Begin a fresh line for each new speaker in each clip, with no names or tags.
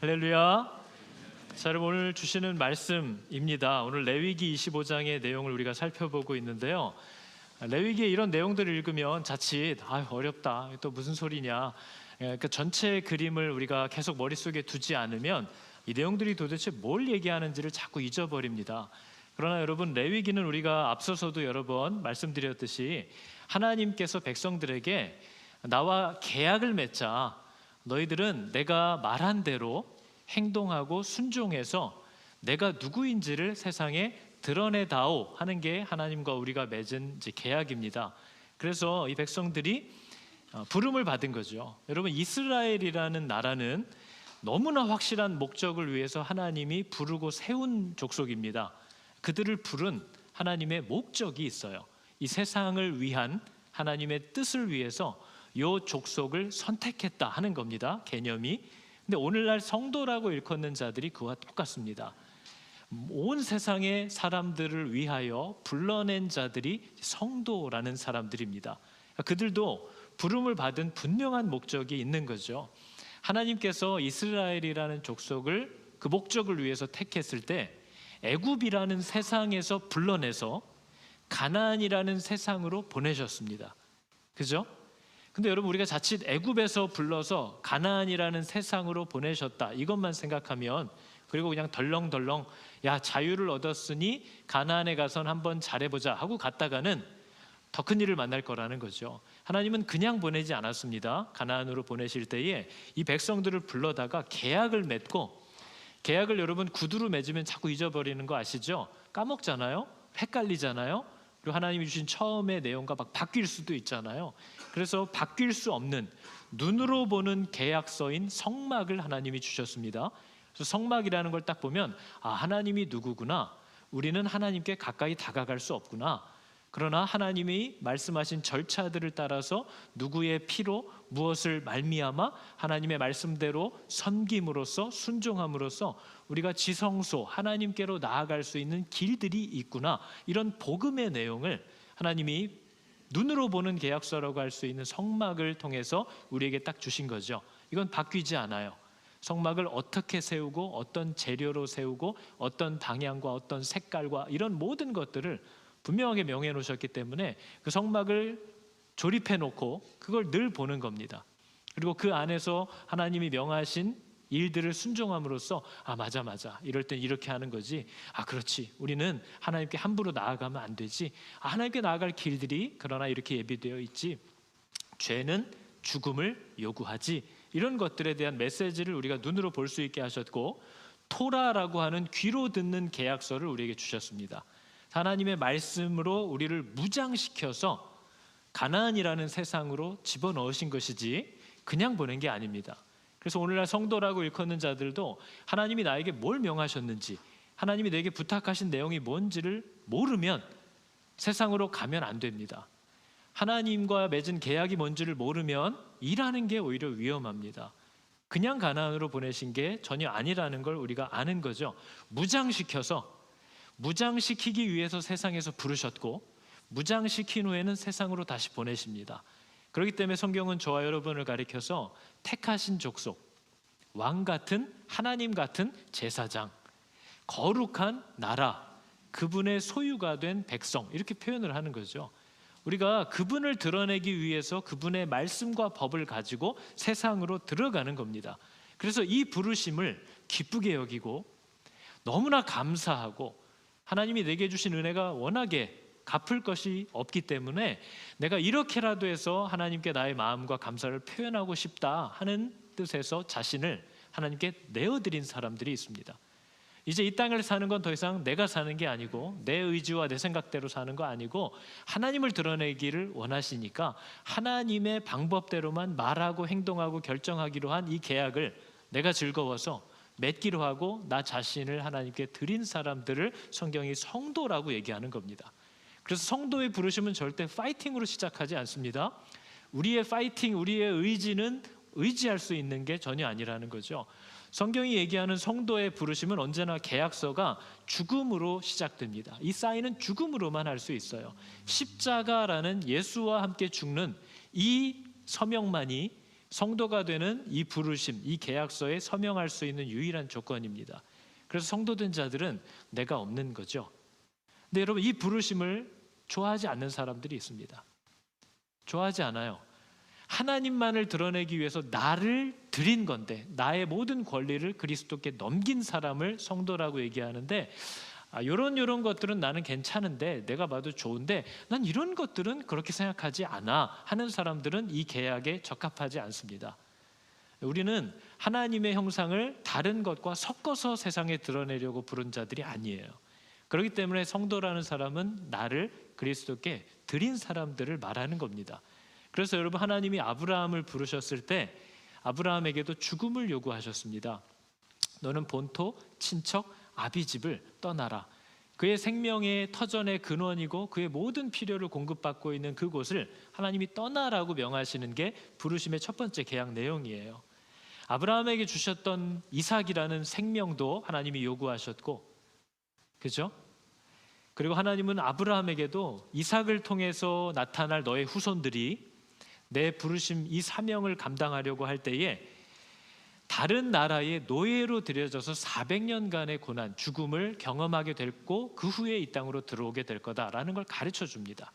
할렐루야. 자, 여러분 오늘 주시는 말씀입니다. 오늘 레위기 25장의 내용을 우리가 살펴보고 있는데요. 레위기의 이런 내용들을 읽으면 자칫 어렵다, 또 무슨 소리냐, 그 전체 그림을 우리가 계속 머릿속에 두지 않으면 이 내용들이 도대체 뭘 얘기하는지를 자꾸 잊어버립니다. 그러나 여러분, 레위기는 우리가 앞서서도 여러 번 말씀드렸듯이 하나님께서 백성들에게 나와 계약을 맺자, 너희들은 내가 말한 대로 행동하고 순종해서 내가 누구인지를 세상에 드러내다오 하는 게 하나님과 우리가 맺은 계약입니다. 그래서 이 백성들이 부름을 받은 거죠. 여러분, 이스라엘이라는 나라는 너무나 확실한 목적을 위해서 하나님이 부르고 세운 족속입니다. 그들을 부른 하나님의 목적이 있어요. 이 세상을 위한 하나님의 뜻을 위해서 이 족속을 선택했다 하는 겁니다. 개념이. 근데 오늘날 성도라고 일컫는 자들이 그와 똑같습니다. 온 세상의 사람들을 위하여 불러낸 자들이 성도라는 사람들입니다. 그들도 부름을 받은 분명한 목적이 있는 거죠. 하나님께서 이스라엘이라는 족속을 그 목적을 위해서 택했을 때 애굽이라는 세상에서 불러내서 가나안이라는 세상으로 보내셨습니다. 그죠? 근데 여러분, 우리가 자칫 애굽에서 불러서 가나안이라는 세상으로 보내셨다 이것만 생각하면, 그리고 그냥 덜렁덜렁 자유를 얻었으니 가나안에 가선 한번 잘해보자 하고 갔다가는 더 큰 일을 만날 거라는 거죠. 하나님은 그냥 보내지 않았습니다. 가나안으로 보내실 때에 이 백성들을 불러다가 계약을 맺고, 계약을 여러분 구두로 맺으면 자꾸 잊어버리는 거 아시죠? 까먹잖아요. 헷갈리잖아요. 그리고 하나님이 주신 처음의 내용과 막 바뀔 수도 있잖아요. 그래서 바뀔 수 없는 눈으로 보는 계약서인 성막을 하나님이 주셨습니다. 그래서 성막이라는 걸 딱 보면 하나님이 누구구나, 우리는 하나님께 가까이 다가갈 수 없구나. 그러나 하나님이 말씀하신 절차들을 따라서 누구의 피로 무엇을 말미암아 하나님의 말씀대로 섬김으로써 순종함으로써 우리가 지성소 하나님께로 나아갈 수 있는 길들이 있구나. 이런 복음의 내용을 하나님이 눈으로 보는 계약서라고 할 수 있는 성막을 통해서 우리에게 딱 주신 거죠. 이건 바뀌지 않아요. 성막을 어떻게 세우고 어떤 재료로 세우고 어떤 방향과 어떤 색깔과 이런 모든 것들을 분명하게 명해 놓으셨기 때문에 그 성막을 조립해 놓고 그걸 늘 보는 겁니다. 그리고 그 안에서 하나님이 명하신 일들을 순종함으로써 맞아 이럴 땐 이렇게 하는 거지, 그렇지, 우리는 하나님께 함부로 나아가면 안 되지, 하나님께 나아갈 길들이 그러나 이렇게 예비되어 있지, 죄는 죽음을 요구하지, 이런 것들에 대한 메시지를 우리가 눈으로 볼 수 있게 하셨고, 토라라고 하는 귀로 듣는 계약서를 우리에게 주셨습니다. 하나님의 말씀으로 우리를 무장시켜서 가나안이라는 세상으로 집어넣으신 것이지 그냥 보낸 게 아닙니다. 그래서 오늘날 성도라고 일컫는 자들도 하나님이 나에게 뭘 명하셨는지, 하나님이 내게 부탁하신 내용이 뭔지를 모르면 세상으로 가면 안 됩니다. 하나님과 맺은 계약이 뭔지를 모르면 일하는 게 오히려 위험합니다. 그냥 가나안으로 보내신 게 전혀 아니라는 걸 우리가 아는 거죠. 무장시키기 위해서 세상에서 부르셨고, 무장시킨 후에는 세상으로 다시 보내십니다. 그렇기 때문에 성경은 저와 여러분을 가리켜서 택하신 족속, 왕 같은, 하나님 같은 제사장, 거룩한 나라, 그분의 소유가 된 백성, 이렇게 표현을 하는 거죠. 우리가 그분을 드러내기 위해서 그분의 말씀과 법을 가지고 세상으로 들어가는 겁니다. 그래서 이 부르심을 기쁘게 여기고 너무나 감사하고, 하나님이 내게 주신 은혜가 워낙에 갚을 것이 없기 때문에 내가 이렇게라도 해서 하나님께 나의 마음과 감사를 표현하고 싶다 하는 뜻에서 자신을 하나님께 내어드린 사람들이 있습니다. 이제 이 땅을 사는 건 더 이상 내가 사는 게 아니고 내 의지와 내 생각대로 사는 거 아니고 하나님을 드러내기를 원하시니까 하나님의 방법대로만 말하고 행동하고 결정하기로 한 이 계약을 내가 즐거워서 맺기로 하고 나 자신을 하나님께 드린 사람들을 성경이 성도라고 얘기하는 겁니다. 그래서 성도의 부르심은 절대 파이팅으로 시작하지 않습니다. 우리의 파이팅, 우리의 의지는 의지할 수 있는 게 전혀 아니라는 거죠. 성경이 얘기하는 성도의 부르심은 언제나 계약서가 죽음으로 시작됩니다. 이 사인은 죽음으로만 할 수 있어요. 십자가라는 예수와 함께 죽는 이 서명만이 성도가 되는 이 부르심, 이 계약서에 서명할 수 있는 유일한 조건입니다. 그래서 성도된 자들은 내가 없는 거죠. 근데 여러분, 이 부르심을 좋아하지 않는 사람들이 있습니다. 좋아하지 않아요. 하나님만을 드러내기 위해서 나를 드린 건데, 나의 모든 권리를 그리스도께 넘긴 사람을 성도라고 얘기하는데, 이런 것들은 나는 괜찮은데, 내가 봐도 좋은데 난 이런 것들은 그렇게 생각하지 않아 하는 사람들은 이 계약에 적합하지 않습니다. 우리는 하나님의 형상을 다른 것과 섞어서 세상에 드러내려고 부른 자들이 아니에요. 그렇기 때문에 성도라는 사람은 나를 그리스도께 드린 사람들을 말하는 겁니다. 그래서 여러분, 하나님이 아브라함을 부르셨을 때 아브라함에게도 죽음을 요구하셨습니다. 너는 본토, 친척, 아비집을 떠나라. 그의 생명의 터전의 근원이고 그의 모든 필요를 공급받고 있는 그곳을 하나님이 떠나라고 명하시는 게 부르심의 첫 번째 계약 내용이에요. 아브라함에게 주셨던 이삭이라는 생명도 하나님이 요구하셨고, 그죠? 그리고 하나님은 아브라함에게도 이삭을 통해서 나타날 너의 후손들이 내 부르심, 이 사명을 감당하려고 할 때에 다른 나라의 노예로 들여져서 400년간의 고난, 죽음을 경험하게 됐고 그 후에 이 땅으로 들어오게 될 거다라는 걸 가르쳐 줍니다.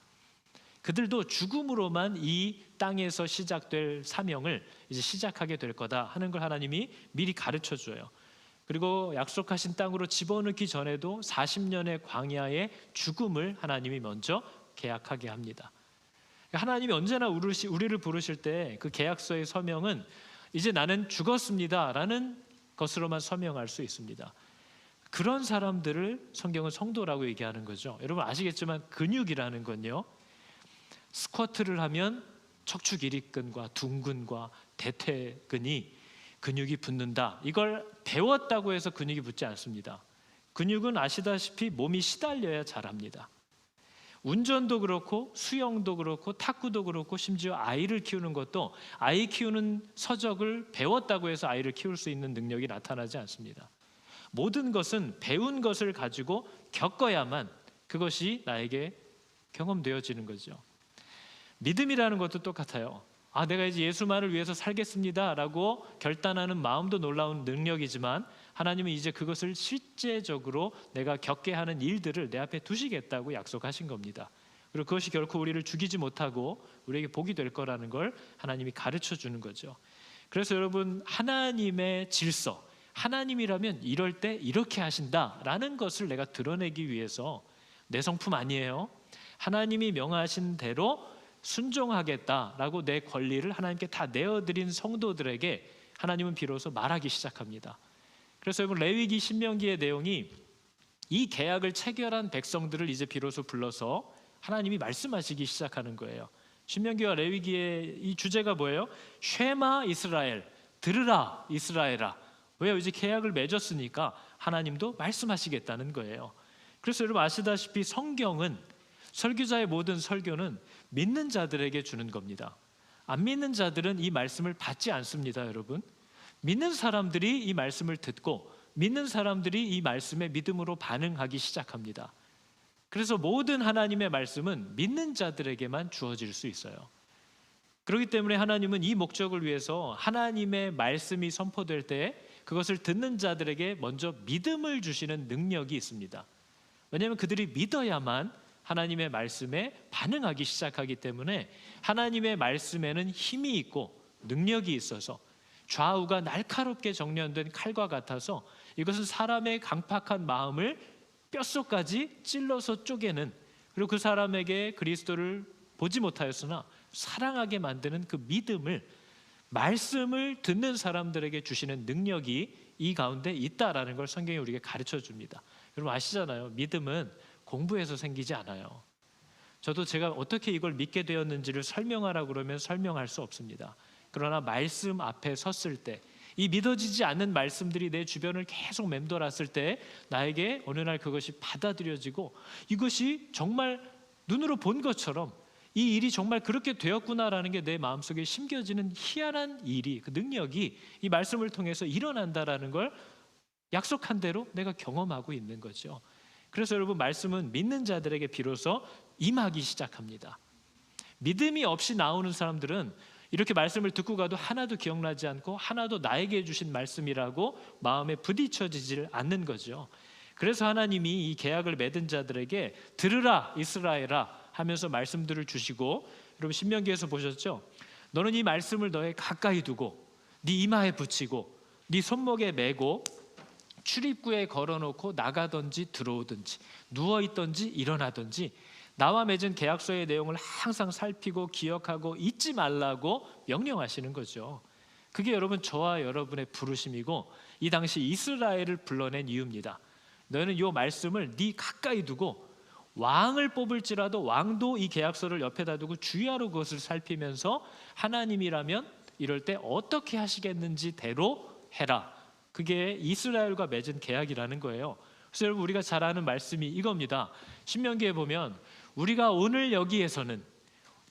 그들도 죽음으로만 이 땅에서 시작될 사명을 이제 시작하게 될 거다 하는 걸 하나님이 미리 가르쳐 줘요. 그리고 약속하신 땅으로 집어넣기 전에도 40년의 광야의 죽음을 하나님이 먼저 계약하게 합니다. 하나님이 언제나 우리를 부르실 때 그 계약서의 서명은 이제 나는 죽었습니다 라는 것으로만 서명할 수 있습니다. 그런 사람들을 성경은 성도라고 얘기하는 거죠. 여러분 아시겠지만 근육이라는 건요, 스쿼트를 하면 척추 길이근과 둔근과 대퇴근이 근육이 붙는다. 이걸 배웠다고 해서 근육이 붙지 않습니다. 근육은 아시다시피 몸이 시달려야 자랍니다. 운전도 그렇고 수영도 그렇고 탁구도 그렇고 심지어 아이를 키우는 것도 아이 키우는 서적을 배웠다고 해서 아이를 키울 수 있는 능력이 나타나지 않습니다. 모든 것은 배운 것을 가지고 겪어야만 그것이 나에게 경험되어지는 거죠. 믿음이라는 것도 똑같아요. 내가 이제 예수만을 위해서 살겠습니다 라고 결단하는 마음도 놀라운 능력이지만 하나님은 이제 그것을 실제적으로 내가 겪게 하는 일들을 내 앞에 두시겠다고 약속하신 겁니다. 그리고 그것이 결코 우리를 죽이지 못하고 우리에게 복이 될 거라는 걸 하나님이 가르쳐 주는 거죠. 그래서 여러분, 하나님의 질서, 하나님이라면 이럴 때 이렇게 하신다라는 것을 내가 드러내기 위해서, 내 성품 아니에요, 하나님이 명하신 대로 순종하겠다라고 내 권리를 하나님께 다 내어드린 성도들에게 하나님은 비로소 말하기 시작합니다. 그래서 여러분, 레위기 신명기의 내용이 이 계약을 체결한 백성들을 이제 비로소 불러서 하나님이 말씀하시기 시작하는 거예요. 신명기와 레위기의 이 주제가 뭐예요? 쉐마 이스라엘, 들으라 이스라엘아. 왜요? 이제 계약을 맺었으니까 하나님도 말씀하시겠다는 거예요. 그래서 여러분 아시다시피 성경은, 설교자의 모든 설교는 믿는 자들에게 주는 겁니다. 안 믿는 자들은 이 말씀을 받지 않습니다. 여러분, 믿는 사람들이 이 말씀을 듣고 믿는 사람들이 이 말씀에 믿음으로 반응하기 시작합니다. 그래서 모든 하나님의 말씀은 믿는 자들에게만 주어질 수 있어요. 그렇기 때문에 하나님은 이 목적을 위해서 하나님의 말씀이 선포될 때 그것을 듣는 자들에게 먼저 믿음을 주시는 능력이 있습니다. 왜냐하면 그들이 믿어야만 하나님의 말씀에 반응하기 시작하기 때문에 하나님의 말씀에는 힘이 있고 능력이 있어서 좌우가 날카롭게 정련된 칼과 같아서 이것은 사람의 강팍한 마음을 뼛속까지 찔러서 쪼개는, 그리고 그 사람에게 그리스도를 보지 못하였으나 사랑하게 만드는 그 믿음을, 말씀을 듣는 사람들에게 주시는 능력이 이 가운데 있다라는 걸 성경이 우리에게 가르쳐 줍니다. 여러분 아시잖아요. 믿음은 공부해서 생기지 않아요. 저도 제가 어떻게 이걸 믿게 되었는지를 설명하라고 그러면 설명할 수 없습니다. 그러나 말씀 앞에 섰을 때, 이 믿어지지 않는 말씀들이 내 주변을 계속 맴돌았을 때 나에게 어느 날 그것이 받아들여지고 이것이 정말 눈으로 본 것처럼 이 일이 정말 그렇게 되었구나라는 게 내 마음속에 심겨지는 희한한 일이, 그 능력이 이 말씀을 통해서 일어난다라는 걸 약속한 대로 내가 경험하고 있는 거죠. 그래서 여러분, 말씀은 믿는 자들에게 비로소 임하기 시작합니다. 믿음이 없이 나오는 사람들은 이렇게 말씀을 듣고 가도 하나도 기억나지 않고 하나도 나에게 주신 말씀이라고 마음에 부딪혀지질 않는 거죠. 그래서 하나님이 이 계약을 맺은 자들에게 들으라 이스라엘아 하면서 말씀들을 주시고, 여러분 신명기에서 보셨죠? 너는 이 말씀을 너의 가까이 두고 네 이마에 붙이고 네 손목에 메고 출입구에 걸어놓고 나가든지 들어오든지 누워있든지 일어나든지 나와 맺은 계약서의 내용을 항상 살피고 기억하고 잊지 말라고 명령하시는 거죠. 그게 여러분 저와 여러분의 부르심이고 이 당시 이스라엘을 불러낸 이유입니다. 너는 이 말씀을 네 가까이 두고 왕을 뽑을지라도 왕도 이 계약서를 옆에다 두고 주야로 그것을 살피면서 하나님이라면 이럴 때 어떻게 하시겠는지 대로 해라. 그게 이스라엘과 맺은 계약이라는 거예요. 그래서 여러분 우리가 잘 아는 말씀이 이겁니다. 신명기에 보면 우리가 오늘 여기에서는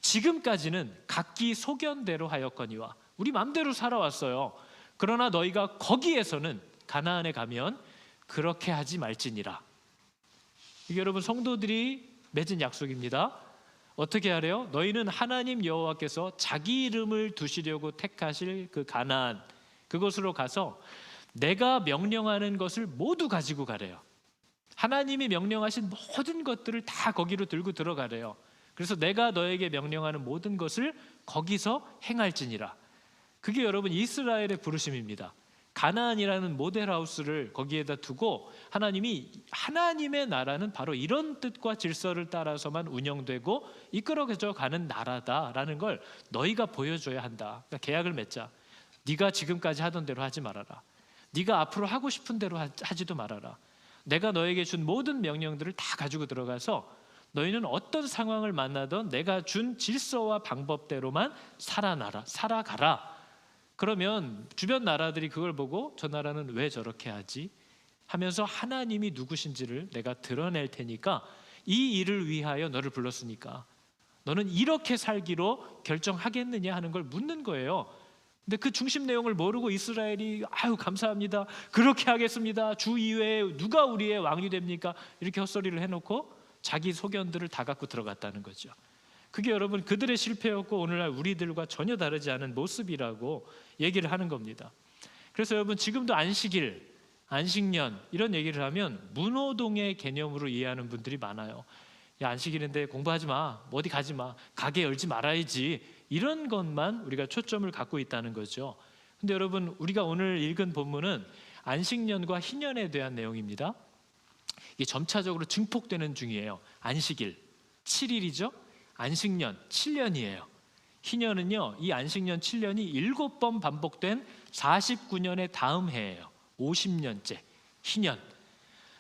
지금까지는 각기 소견대로 하였거니와 우리 마음대로 살아왔어요. 그러나 너희가 거기에서는 가나안에 가면 그렇게 하지 말지니라. 이게 여러분 성도들이 맺은 약속입니다. 어떻게 하래요? 너희는 하나님 여호와께서 자기 이름을 두시려고 택하실 그 가나안 그곳으로 가서 내가 명령하는 것을 모두 가지고 가래요. 하나님이 명령하신 모든 것들을 다 거기로 들고 들어가래요. 그래서 내가 너에게 명령하는 모든 것을 거기서 행할지니라. 그게 여러분 이스라엘의 부르심입니다. 가나안이라는 모델하우스를 거기에다 두고 하나님이 하나님의 나라는 바로 이런 뜻과 질서를 따라서만 운영되고 이끌어져 가는 나라다라는 걸 너희가 보여줘야 한다. 그러니까 계약을 맺자. 네가 지금까지 하던 대로 하지 말아라. 네가 앞으로 하고 싶은 대로 하지도 말아라. 내가 너에게 준 모든 명령들을 다 가지고 들어가서 너희는 어떤 상황을 만나던 내가 준 질서와 방법대로만 살아가라. 그러면 주변 나라들이 그걸 보고 저 나라는 왜 저렇게 하지? 하면서 하나님이 누구신지를 내가 드러낼 테니까 이 일을 위하여 너를 불렀으니까 너는 이렇게 살기로 결정하겠느냐 하는 걸 묻는 거예요. 근데 그 중심 내용을 모르고 이스라엘이 아유 감사합니다. 그렇게 하겠습니다. 주 이외에 누가 우리의 왕이 됩니까? 이렇게 헛소리를 해놓고 자기 소견들을 다 갖고 들어갔다는 거죠. 그게 여러분 그들의 실패였고 오늘날 우리들과 전혀 다르지 않은 모습이라고 얘기를 하는 겁니다. 그래서 여러분 지금도 안식일, 안식년 이런 얘기를 하면 문호동의 개념으로 이해하는 분들이 많아요. 야 안식일인데 공부하지 마, 어디 가지 마, 가게 열지 말아야지 이런 것만 우리가 초점을 갖고 있다는 거죠. 근데 여러분 우리가 오늘 읽은 본문은 안식년과 희년에 대한 내용입니다. 이게 점차적으로 증폭되는 중이에요. 안식일 7일이죠. 안식년 7년이에요. 희년은요, 이 안식년 7년이 7번 반복된 49년의 다음 해예요. 50년째 희년.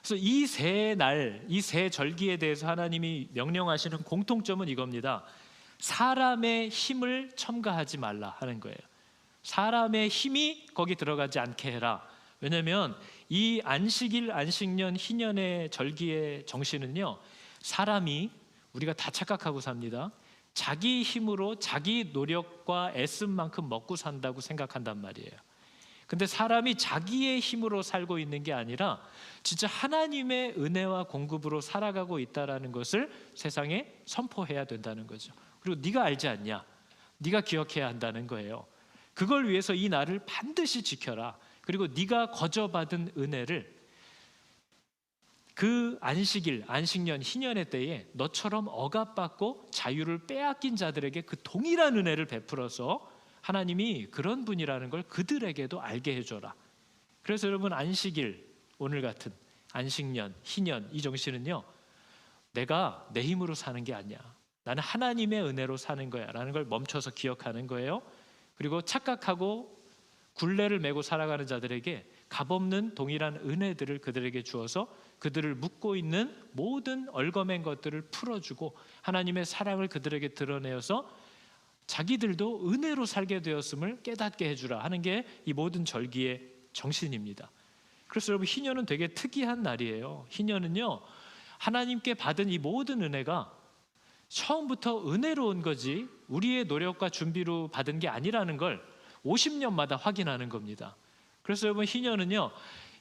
그래서 이 세 날, 이 세 절기에 대해서 하나님이 명령하시는 공통점은 이겁니다. 사람의 힘을 첨가하지 말라 하는 거예요. 사람의 힘이 거기 들어가지 않게 해라. 왜냐하면 이 안식일, 안식년, 희년의 절기의 정신은요, 사람이 우리가 다 착각하고 삽니다. 자기 힘으로 자기 노력과 애쓴 만큼 먹고 산다고 생각한단 말이에요. 근데 사람이 자기의 힘으로 살고 있는 게 아니라 진짜 하나님의 은혜와 공급으로 살아가고 있다는 것을 세상에 선포해야 된다는 거죠. 그리고 네가 알지 않냐? 네가 기억해야 한다는 거예요. 그걸 위해서 이 날을 반드시 지켜라. 그리고 네가 거저받은 은혜를 그 안식일, 안식년, 희년의 때에 너처럼 억압받고 자유를 빼앗긴 자들에게 그 동일한 은혜를 베풀어서 하나님이 그런 분이라는 걸 그들에게도 알게 해줘라. 그래서 여러분 안식일, 오늘 같은 안식년, 희년 이 정신은요, 내가 내 힘으로 사는 게 아니야. 나는 하나님의 은혜로 사는 거야 라는 걸 멈춰서 기억하는 거예요. 그리고 착각하고 굴레를 메고 살아가는 자들에게 값없는 동일한 은혜들을 그들에게 주어서 그들을 묶고 있는 모든 얼거맨 것들을 풀어주고 하나님의 사랑을 그들에게 드러내어서 자기들도 은혜로 살게 되었음을 깨닫게 해주라 하는 게 이 모든 절기의 정신입니다. 그래서 여러분 희년은 되게 특이한 날이에요. 희년은요, 하나님께 받은 이 모든 은혜가 처음부터 은혜로운 거지 우리의 노력과 준비로 받은 게 아니라는 걸 50년마다 확인하는 겁니다. 그래서 여러분 희년은요,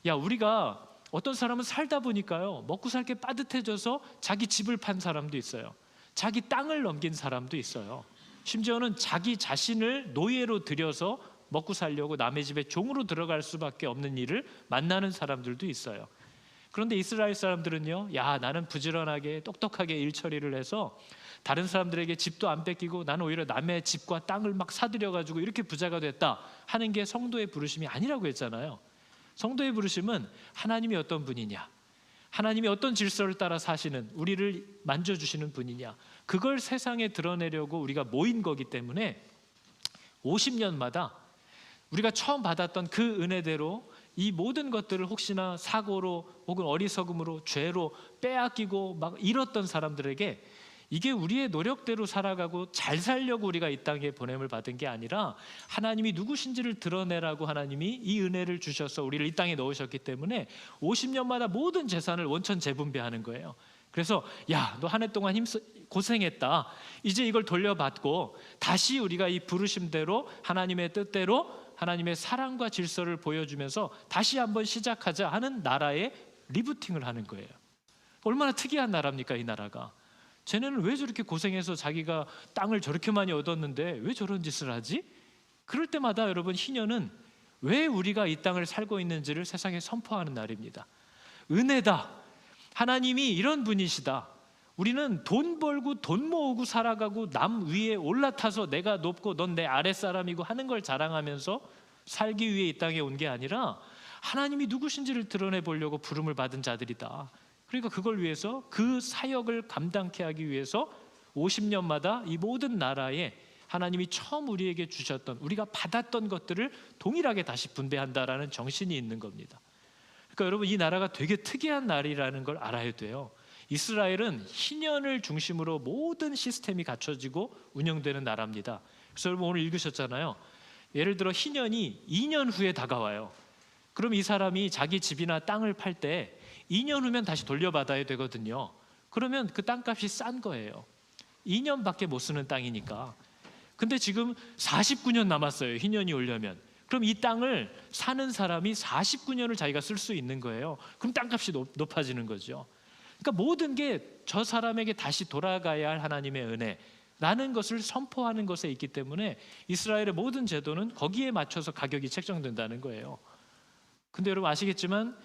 야 우리가 어떤 사람은 살다 보니까요 먹고 살 게 빠듯해져서 자기 집을 판 사람도 있어요. 자기 땅을 넘긴 사람도 있어요. 심지어는 자기 자신을 노예로 들여서 먹고 살려고 남의 집에 종으로 들어갈 수밖에 없는 일을 만나는 사람들도 있어요. 그런데 이스라엘 사람들은요, 야, 나는 부지런하게 똑똑하게 일 처리를 해서 다른 사람들에게 집도 안 뺏기고 나는 오히려 남의 집과 땅을 막 사들여가지고 이렇게 부자가 됐다 하는 게 성도의 부르심이 아니라고 했잖아요. 성도의 부르심은 하나님이 어떤 분이냐, 하나님이 어떤 질서를 따라 사시는, 우리를 만져주시는 분이냐, 그걸 세상에 드러내려고 우리가 모인 거기 때문에 50년마다 우리가 처음 받았던 그 은혜대로 이 모든 것들을 혹시나 사고로 혹은 어리석음으로 죄로 빼앗기고 막 잃었던 사람들에게 이게 우리의 노력대로 살아가고 잘 살려고 우리가 이 땅에 보냄을 받은 게 아니라 하나님이 누구신지를 드러내라고 하나님이 이 은혜를 주셔서 우리를 이 땅에 넣으셨기 때문에 50년마다 모든 재산을 원천 재분배하는 거예요. 그래서 야, 너 한 해 동안 고생했다. 이제 이걸 돌려받고 다시 우리가 이 부르심대로 하나님의 뜻대로 하나님의 사랑과 질서를 보여주면서 다시 한번 시작하자 하는 나라의 리부팅을 하는 거예요. 얼마나 특이한 나라입니까, 이 나라가. 쟤네는 왜 저렇게 고생해서 자기가 땅을 저렇게 많이 얻었는데 왜 저런 짓을 하지? 그럴 때마다 여러분, 희년은 왜 우리가 이 땅을 살고 있는지를 세상에 선포하는 날입니다. 은혜다. 하나님이 이런 분이시다. 우리는 돈 벌고 돈 모으고 살아가고 남 위에 올라타서 내가 높고 넌 내 아랫사람이고 하는 걸 자랑하면서 살기 위해 이 땅에 온 게 아니라 하나님이 누구신지를 드러내 보려고 부름을 받은 자들이다. 그러니까 그걸 위해서, 그 사역을 감당케 하기 위해서 50년마다 이 모든 나라에 하나님이 처음 우리에게 주셨던, 우리가 받았던 것들을 동일하게 다시 분배한다라는 정신이 있는 겁니다. 그러니까 여러분, 이 나라가 되게 특이한 나라라는 걸 알아야 돼요. 이스라엘은 희년을 중심으로 모든 시스템이 갖춰지고 운영되는 나라입니다. 그래서 여러분, 오늘 읽으셨잖아요. 예를 들어 희년이 2년 후에 다가와요. 그럼 이 사람이 자기 집이나 땅을 팔 때 2년 후면 다시 돌려받아야 되거든요. 그러면 그 땅값이 싼 거예요. 2년밖에 못 쓰는 땅이니까. 근데 지금 49년 남았어요, 희년이 오려면. 그럼 이 땅을 사는 사람이 49년을 자기가 쓸 수 있는 거예요. 그럼 땅값이 높아지는 거죠. 그러니까 모든 게 저 사람에게 다시 돌아가야 할 하나님의 은혜라는 것을 선포하는 것에 있기 때문에 이스라엘의 모든 제도는 거기에 맞춰서 가격이 책정된다는 거예요. 근데 여러분 아시겠지만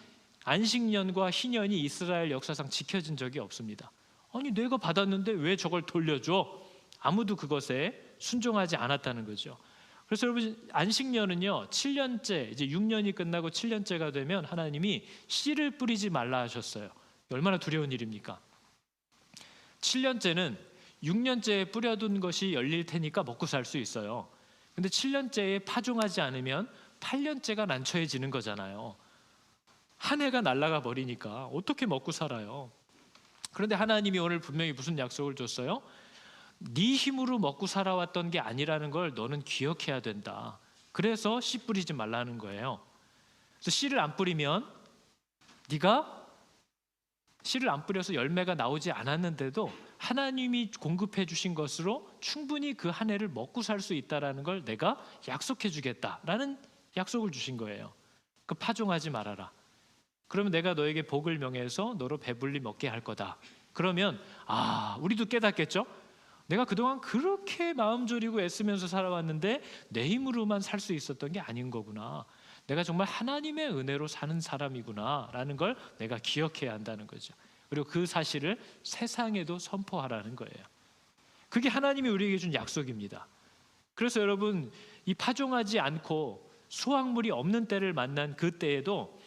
안식년과 희년이 이스라엘 역사상 지켜진 적이 없습니다. 아니, 내가 받았는데 왜 저걸 돌려줘? 아무도 그것에 순종하지 않았다는 거죠. 그래서 여러분, 안식년은요 7년째, 이제 6년이 끝나고 7년째가 되면 하나님이 씨를 뿌리지 말라 하셨어요. 얼마나 두려운 일입니까? 7년째는 6년째에 뿌려둔 것이 열릴 테니까 먹고 살 수 있어요. 근데 7년째에 파종하지 않으면 8년째가 난처해지는 거잖아요. 한 해가 날아가 버리니까 어떻게 먹고 살아요? 그런데 하나님이 오늘 분명히 무슨 약속을 줬어요? 네 힘으로 먹고 살아왔던 게 아니라는 걸 너는 기억해야 된다. 그래서 씨 뿌리지 말라는 거예요. 그래서 씨를 안 뿌리면, 네가 씨를 안 뿌려서 열매가 나오지 않았는데도 하나님이 공급해 주신 것으로 충분히 그 한 해를 먹고 살 수 있다라는 걸 내가 약속해 주겠다라는 약속을 주신 거예요. 그 파종하지 말아라. 그러면 내가 너에게 복을 명해서 너로 배불리 먹게 할 거다. 그러면 우리도 깨닫겠죠? 내가 그동안 그렇게 마음 졸이고 애쓰면서 살아왔는데 내 힘으로만 살 수 있었던 게 아닌 거구나. 내가 정말 하나님의 은혜로 사는 사람이구나 라는 걸 내가 기억해야 한다는 거죠. 그리고 그 사실을 세상에도 선포하라는 거예요. 그게 하나님이 우리에게 준 약속입니다. 그래서 여러분, 이 파종하지 않고 수확물이 없는 때를 만난 그 때에도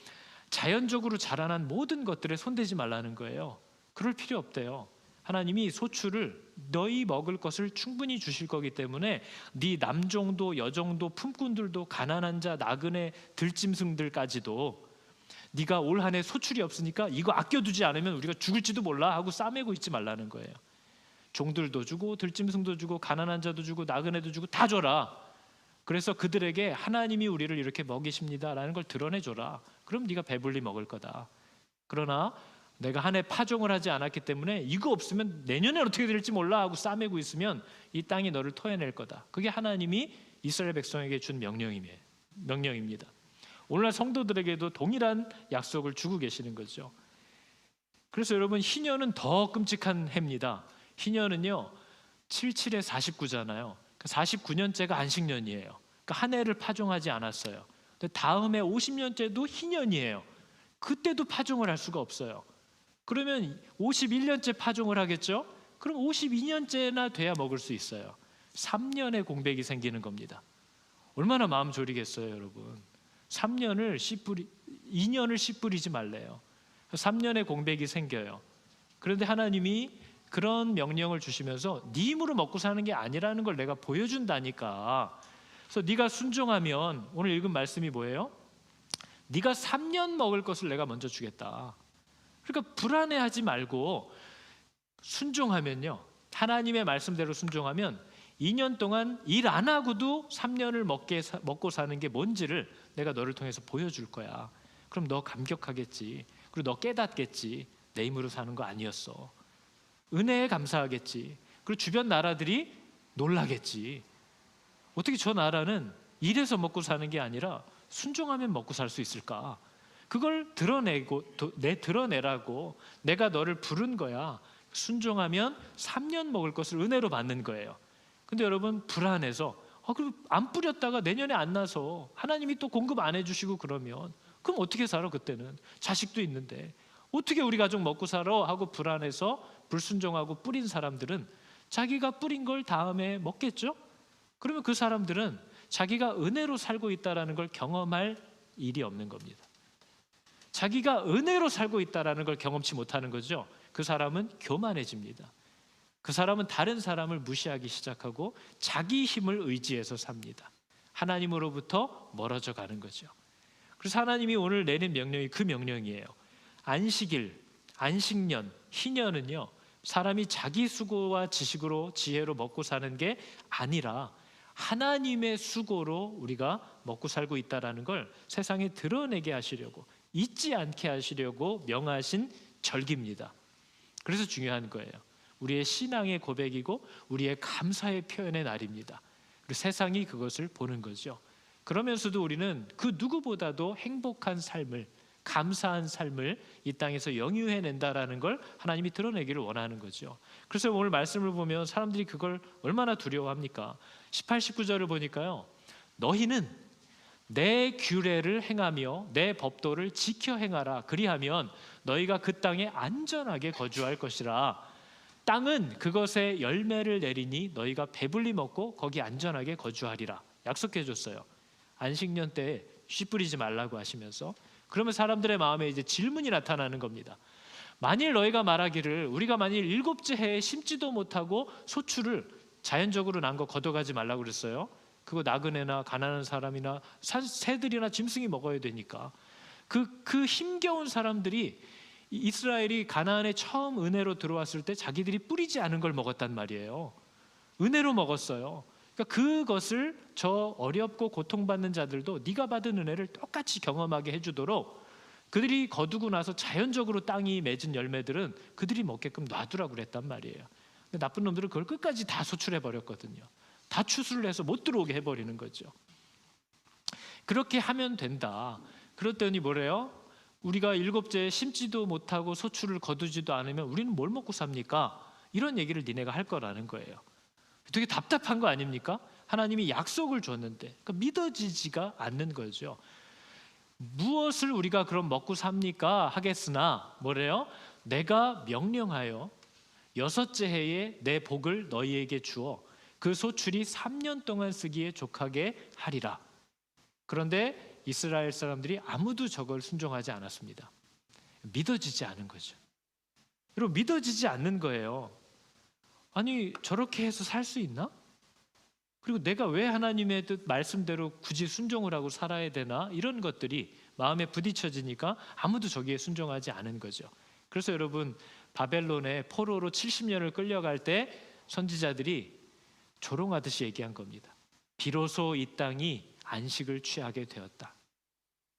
자연적으로 자라난 모든 것들에 손대지 말라는 거예요. 그럴 필요 없대요. 하나님이 소출을, 너희 먹을 것을 충분히 주실 거기 때문에 네 남종도 여종도 품꾼들도 가난한 자 나그네 들짐승들까지도 네가 올 한 해 소출이 없으니까 이거 아껴두지 않으면 우리가 죽을지도 몰라 하고 싸매고 있지 말라는 거예요. 종들도 주고 들짐승도 주고 가난한 자도 주고 나그네도 주고 다 줘라. 그래서 그들에게 하나님이 우리를 이렇게 먹이십니다라는 걸 드러내줘라. 그럼 네가 배불리 먹을 거다. 그러나 내가 한 해 파종을 하지 않았기 때문에 이거 없으면 내년에 어떻게 될지 몰라 하고 싸매고 있으면 이 땅이 너를 토해낼 거다. 그게 하나님이 이스라엘 백성에게 준 명령입니다. 오늘날 성도들에게도 동일한 약속을 주고 계시는 거죠. 그래서 여러분, 희년은 더 끔찍한 해입니다. 희년은요 77에 49잖아요. 49년째가 안식년이에요. 그러니까 한 해를 파종하지 않았어요. 근데 다음에 50년째도 희년이에요. 그때도 파종을 할 수가 없어요. 그러면 51년째 파종을 하겠죠? 그럼 52년째나 돼야 먹을 수 있어요. 3년의 공백이 생기는 겁니다. 얼마나 마음 졸이겠어요, 여러분. 2년을 씨 뿌리지 말래요. 3년의 공백이 생겨요. 그런데 하나님이 그런 명령을 주시면서 네 힘으로 먹고 사는 게 아니라는 걸 내가 보여준다니까. 그래서 네가 순종하면, 오늘 읽은 말씀이 뭐예요? 네가 3년 먹을 것을 내가 먼저 주겠다. 그러니까 불안해하지 말고 순종하면요, 하나님의 말씀대로 순종하면 2년 동안 일 안 하고도 3년을 먹고 사는 게 뭔지를 내가 너를 통해서 보여줄 거야. 그럼 너 감격하겠지. 그리고 너 깨닫겠지. 내 힘으로 사는 거 아니었어. 은혜에 감사하겠지. 그리고 주변 나라들이 놀라겠지. 어떻게 저 나라는 일해서 먹고 사는 게 아니라 순종하면 먹고 살 수 있을까? 그걸 드러내라고 내가 너를 부른 거야. 순종하면 3년 먹을 것을 은혜로 받는 거예요. 근데 여러분, 불안해서 그럼 안 뿌렸다가 내년에 안 나서 하나님이 또 공급 안 해주시고 그러면 그럼 어떻게 살아? 그때는 자식도 있는데 어떻게 우리 가족 먹고 살아? 하고 불안해서 불순종하고 뿌린 사람들은 자기가 뿌린 걸 다음에 먹겠죠? 그러면 그 사람들은 자기가 은혜로 살고 있다는 걸 경험할 일이 없는 겁니다. 자기가 은혜로 살고 있다는 걸 경험치 못하는 거죠. 그 사람은 교만해집니다. 그 사람은 다른 사람을 무시하기 시작하고 자기 힘을 의지해서 삽니다. 하나님으로부터 멀어져 가는 거죠. 그래서 하나님이 오늘 내린 명령이 그 명령이에요. 안식일, 안식년, 희년은요, 사람이 자기 수고와 지식으로 지혜로 먹고 사는 게 아니라 하나님의 수고로 우리가 먹고 살고 있다는 걸 세상에 드러내게 하시려고, 잊지 않게 하시려고 명하신 절기입니다. 그래서 중요한 거예요. 우리의 신앙의 고백이고 우리의 감사의 표현의 날입니다. 그리고 세상이 그것을 보는 거죠. 그러면서도 우리는 그 누구보다도 행복한 삶을, 감사한 삶을 이 땅에서 영유해낸다라는 걸 하나님이 드러내기를 원하는 거죠. 그래서 오늘 말씀을 보면 사람들이 그걸 얼마나 두려워합니까? 18, 19절을 보니까요, 너희는 내 규례를 행하며 내 법도를 지켜 행하라. 그리하면 너희가 그 땅에 안전하게 거주할 것이라. 땅은 그것에 열매를 내리니 너희가 배불리 먹고 거기 안전하게 거주하리라. 약속해 줬어요. 안식년 때 씨 뿌리지 말라고 하시면서. 그러면 사람들의 마음에 이제 질문이 나타나는 겁니다. 만일 너희가 말하기를 우리가 만일 7째 해에 심지도 못하고 소출을 자연적으로 난 거 걷어가지 말라고 그랬어요. 그거 나그네나 가난한 사람이나 새들이나 짐승이 먹어야 되니까. 그 힘겨운 사람들이, 이스라엘이 가나안에 처음 은혜로 들어왔을 때 자기들이 뿌리지 않은 걸 먹었단 말이에요. 은혜로 먹었어요. 그러니까 그것을 저 어렵고 고통받는 자들도 네가 받은 은혜를 똑같이 경험하게 해주도록 그들이 거두고 나서 자연적으로 땅이 맺은 열매들은 그들이 먹게끔 놔두라고 그랬단 말이에요. 근데 나쁜 놈들은 그걸 끝까지 다 소출해 버렸거든요. 다 추수를 해서 못 들어오게 해버리는 거죠. 그렇게 하면 된다. 그랬더니 뭐래요? 우리가 7째 심지도 못하고 소출을 거두지도 않으면 우리는 뭘 먹고 삽니까? 이런 얘기를 니네가 할 거라는 거예요. 되게 답답한 거 아닙니까? 하나님이 약속을 줬는데 그러니까 믿어지지가 않는 거죠. 무엇을 우리가 그럼 먹고 삽니까? 하겠으나 뭐래요? 내가 명령하여 6째 해에 내 복을 너희에게 주어 그 소출이 3년 동안 쓰기에 족하게 하리라. 그런데 이스라엘 사람들이 아무도 저걸 순종하지 않았습니다. 믿어지지 않은 거죠. 여러분, 믿어지지 않는 거예요. 아니, 저렇게 해서 살 수 있나? 그리고 내가 왜 하나님의 뜻 말씀대로 굳이 순종을 하고 살아야 되나? 이런 것들이 마음에 부딪혀지니까 아무도 저기에 순종하지 않은 거죠. 그래서 여러분, 바벨론에 포로로 70년을 끌려갈 때 선지자들이 조롱하듯이 얘기한 겁니다. 비로소 이 땅이 안식을 취하게 되었다.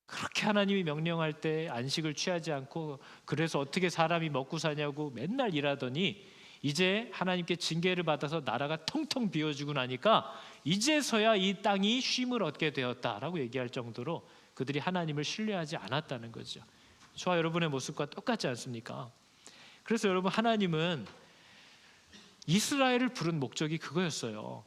그렇게 하나님이 명령할 때 안식을 취하지 않고 그래서 어떻게 사람이 먹고 사냐고 맨날 일하더니 이제 하나님께 징계를 받아서 나라가 텅텅 비어지고 나니까 이제서야 이 땅이 쉼을 얻게 되었다라고 얘기할 정도로 그들이 하나님을 신뢰하지 않았다는 거죠. 저와 여러분의 모습과 똑같지 않습니까? 그래서 여러분, 하나님은 이스라엘을 부른 목적이 그거였어요.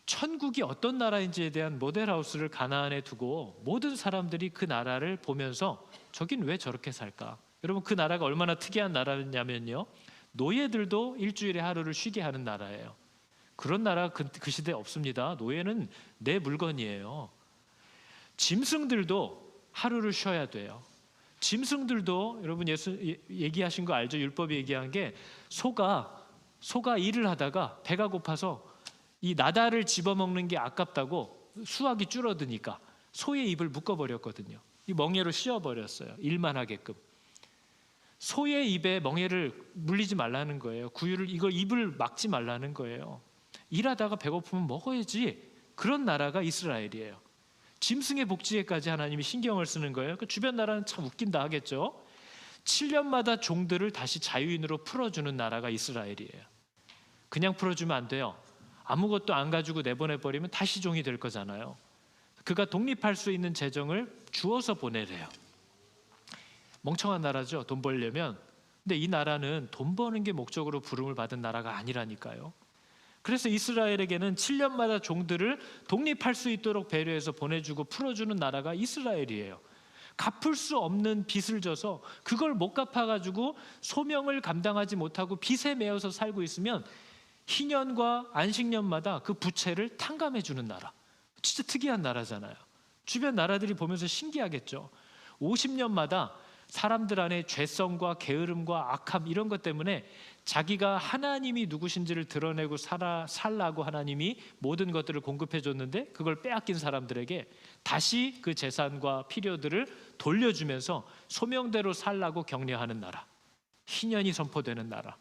천국이 어떤 나라인지에 대한 모델하우스를 가나안에 두고 모든 사람들이 그 나라를 보면서 저긴 왜 저렇게 살까? 여러분, 그 나라가 얼마나 특이한 나라냐면요, 노예들도 일주일에 하루를 쉬게 하는 나라예요. 그런 나라 그 시대에 없습니다. 노예는 내 물건이에요. 짐승들도 하루를 쉬어야 돼요. 짐승들도, 여러분 얘기하신 거 알죠? 율법이 얘기한 게 소가 일을 하다가 배가 고파서 이 나다를 집어먹는 게 아깝다고 수확이 줄어드니까 소의 입을 묶어버렸거든요. 이 멍에로 씌워버렸어요. 일만 하게끔. 소의 입에 멍에를 물리지 말라는 거예요. 구유를, 이걸 입을 막지 말라는 거예요. 일하다가 배고프면 먹어야지. 그런 나라가 이스라엘이에요. 짐승의 복지에까지 하나님이 신경을 쓰는 거예요. 그 주변 나라는 참 웃긴다 하겠죠. 7년마다 종들을 다시 자유인으로 풀어주는 나라가 이스라엘이에요. 그냥 풀어주면 안 돼요. 아무것도 안 가지고 내보내버리면 다시 종이 될 거잖아요. 그가 독립할 수 있는 재정을 주어서 보내래요. 멍청한 나라죠, 돈 벌려면. 근데 이 나라는 돈 버는 게 목적으로 부름을 받은 나라가 아니라니까요. 그래서 이스라엘에게는 7년마다 종들을 독립할 수 있도록 배려해서 보내주고 풀어주는 나라가 이스라엘이에요. 갚을 수 없는 빚을 져서 그걸 못 갚아가지고 소명을 감당하지 못하고 빚에 매여서 살고 있으면 희년과 안식년마다 그 부채를 탕감해 주는 나라. 진짜 특이한 나라잖아요. 주변 나라들이 보면서 신기하겠죠. 50년마다 사람들 안에 죄성과 게으름과 악함 이런 것 때문에 자기가 하나님이 누구신지를 드러내고 살라고 하나님이 모든 것들을 공급해 줬는데 그걸 빼앗긴 사람들에게 다시 그 재산과 필요들을 돌려주면서 소명대로 살라고 격려하는 나라. 희년이 선포되는 나라.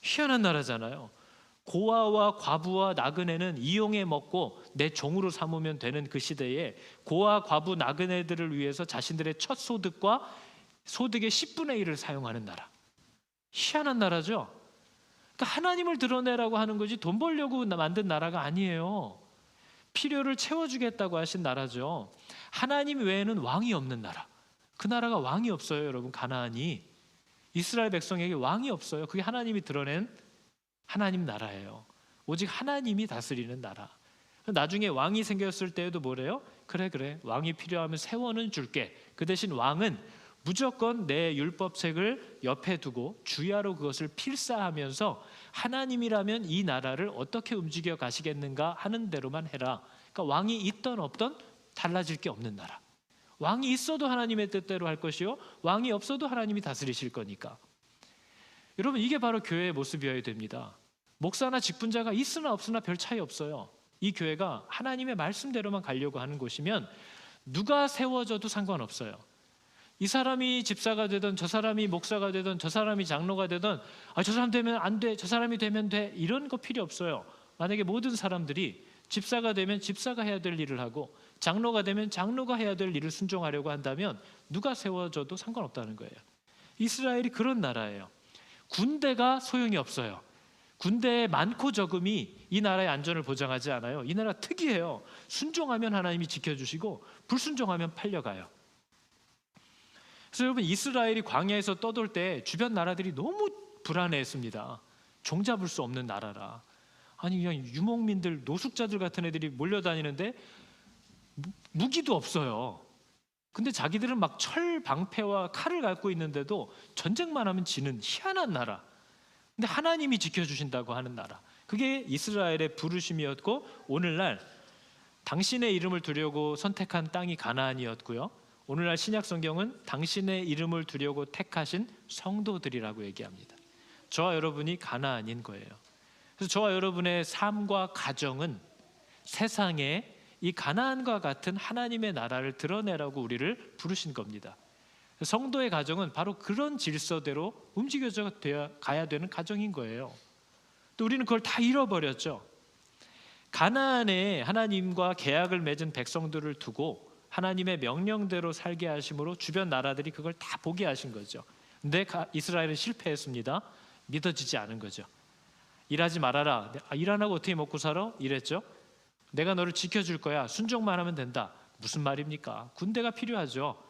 희한한 나라잖아요. 고아와 과부와 나그네는 이용해 먹고 내 종으로 삼으면 되는 그 시대에 고아, 과부, 나그네들을 위해서 자신들의 첫 소득과 소득의 10분의 1을 사용하는 나라. 희한한 나라죠. 그러니까 하나님을 드러내라고 하는 거지 돈 벌려고 만든 나라가 아니에요. 필요를 채워주겠다고 하신 나라죠. 하나님 외에는 왕이 없는 나라. 그 나라가 왕이 없어요, 여러분. 가나안이 이스라엘 백성에게 왕이 없어요. 그게 하나님이 드러낸 하나님 나라예요. 오직 하나님이 다스리는 나라. 나중에 왕이 생겼을 때에도 뭐래요? 그래 왕이 필요하면 세워는 줄게. 그 대신 왕은 무조건 내 율법책을 옆에 두고 주야로 그것을 필사하면서 하나님이라면 이 나라를 어떻게 움직여 가시겠는가 하는 대로만 해라. 그러니까 왕이 있던 없던 달라질 게 없는 나라. 왕이 있어도 하나님의 뜻대로 할 것이요, 왕이 없어도 하나님이 다스리실 거니까. 여러분, 이게 바로 교회의 모습이어야 됩니다. 목사나 직분자가 있으나 없으나 별 차이 없어요. 이 교회가 하나님의 말씀대로만 가려고 하는 곳이면 누가 세워져도 상관없어요. 이 사람이 집사가 되든 저 사람이 목사가 되든 저 사람이 장로가 되든 저 사람 되면 안 돼, 저 사람이 되면 돼, 이런 거 필요 없어요. 만약에 모든 사람들이 집사가 되면 집사가 해야 될 일을 하고 장로가 되면 장로가 해야 될 일을 순종하려고 한다면 누가 세워져도 상관없다는 거예요. 이스라엘이 그런 나라예요. 군대가 소용이 없어요. 군대의 많고 적음이 이 나라의 안전을 보장하지 않아요. 이 나라 특이해요. 순종하면 하나님이 지켜주시고 불순종하면 팔려가요. 그래서 여러분, 이스라엘이 광야에서 떠돌 때 주변 나라들이 너무 불안해했습니다. 종잡을 수 없는 나라라. 아니 그냥 유목민들, 노숙자들 같은 애들이 몰려다니는데 무기도 없어요. 근데 자기들은 막 철 방패와 칼을 갖고 있는데도 전쟁만 하면 지는 희한한 나라. 근데 하나님이 지켜주신다고 하는 나라. 그게 이스라엘의 부르심이었고, 오늘날 당신의 이름을 두려고 선택한 땅이 가나안이었고요, 오늘날 신약 성경은 당신의 이름을 두려고 택하신 성도들이라고 얘기합니다. 저와 여러분이 가나안인 거예요. 그래서 저와 여러분의 삶과 가정은 세상에 이 가나안과 같은 하나님의 나라를 드러내라고 우리를 부르신 겁니다. 성도의 가정은 바로 그런 질서대로 움직여져 가야 되는 가정인 거예요. 또 우리는 그걸 다 잃어버렸죠. 가나안에 하나님과 계약을 맺은 백성들을 두고 하나님의 명령대로 살게 하심으로 주변 나라들이 그걸 다 보게 하신 거죠. 근데 이스라엘은 실패했습니다. 믿어지지 않은 거죠. 일하지 말아라. 일 안 하고 어떻게 먹고 살아? 이랬죠. 내가 너를 지켜줄 거야. 순종만 하면 된다. 무슨 말입니까? 군대가 필요하죠.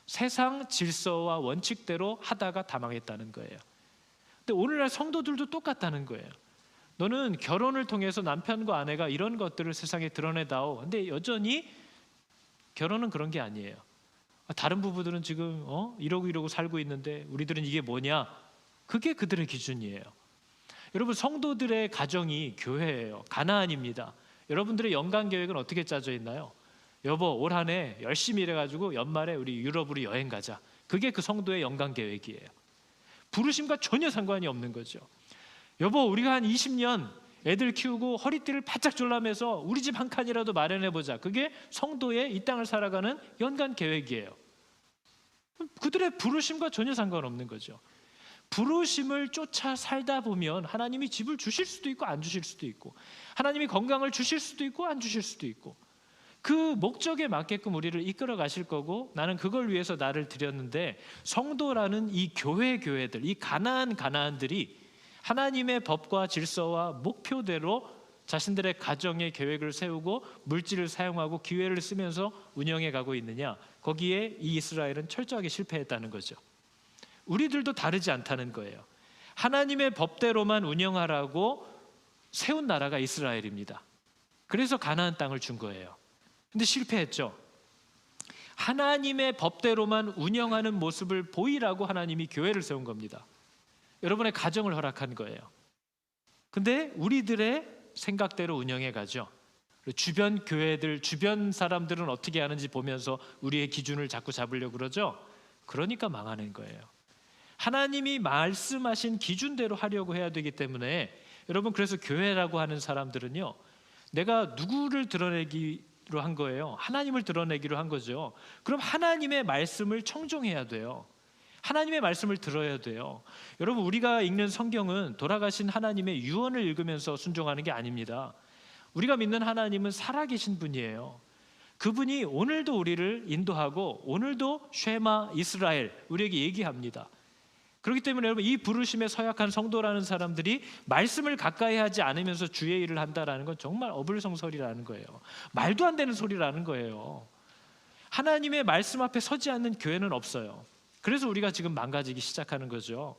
세상 질서와 원칙대로 하다가 다 망했다는 거예요. 근데 오늘날 성도들도 똑같다는 거예요. 너는 결혼을 통해서 남편과 아내가 이런 것들을 세상에 드러내다오. 근데 여전히 결혼은 그런 게 아니에요. 다른 부부들은 지금 이러고 살고 있는데 우리들은 이게 뭐냐? 그게 그들의 기준이에요. 여러분, 성도들의 가정이 교회예요. 가나안입니다. 여러분들의 연간 계획은 어떻게 짜져 있나요? 여보, 올 한 해 열심히 일해가지고 연말에 우리 유럽으로 여행 가자. 그게 그 성도의 연간 계획이에요. 부르심과 전혀 상관이 없는 거죠. 여보, 우리가 한 20년 애들 키우고 허리띠를 바짝 졸라매서 우리 집 한 칸이라도 마련해보자. 그게 성도의 이 땅을 살아가는 연간 계획이에요. 그들의 부르심과 전혀 상관없는 거죠. 부르심을 쫓아 살다 보면 하나님이 집을 주실 수도 있고 안 주실 수도 있고, 하나님이 건강을 주실 수도 있고 안 주실 수도 있고, 그 목적에 맞게끔 우리를 이끌어 가실 거고, 나는 그걸 위해서 나를 드렸는데, 성도라는 이 교회들, 이 가나안들이 하나님의 법과 질서와 목표대로 자신들의 가정의 계획을 세우고 물질을 사용하고 기회를 쓰면서 운영해 가고 있느냐, 거기에 이 이스라엘은 철저하게 실패했다는 거죠. 우리들도 다르지 않다는 거예요. 하나님의 법대로만 운영하라고 세운 나라가 이스라엘입니다. 그래서 가나안 땅을 준 거예요. 근데 실패했죠. 하나님의 법대로만 운영하는 모습을 보이라고 하나님이 교회를 세운 겁니다. 여러분의 가정을 허락한 거예요. 근데 우리들의 생각대로 운영해 가죠. 주변 교회들, 주변 사람들은 어떻게 하는지 보면서 우리의 기준을 자꾸 잡으려고 그러죠. 그러니까 망하는 거예요. 하나님이 말씀하신 기준대로 하려고 해야 되기 때문에, 여러분, 그래서 교회라고 하는 사람들은요, 내가 누구를 드러내기로 한 거예요? 하나님을 드러내기로 한 거죠. 그럼 하나님의 말씀을 청종해야 돼요. 하나님의 말씀을 들어야 돼요. 여러분, 우리가 읽는 성경은 돌아가신 하나님의 유언을 읽으면서 순종하는 게 아닙니다. 우리가 믿는 하나님은 살아계신 분이에요. 그분이 오늘도 우리를 인도하고 오늘도 쉐마 이스라엘 우리에게 얘기합니다. 그렇기 때문에 여러분, 이 부르심에 서약한 성도라는 사람들이 말씀을 가까이 하지 않으면서 주의 일을 한다라는 건 정말 어불성설이라는 거예요. 말도 안 되는 소리라는 거예요. 하나님의 말씀 앞에 서지 않는 교회는 없어요. 그래서 우리가 지금 망가지기 시작하는 거죠.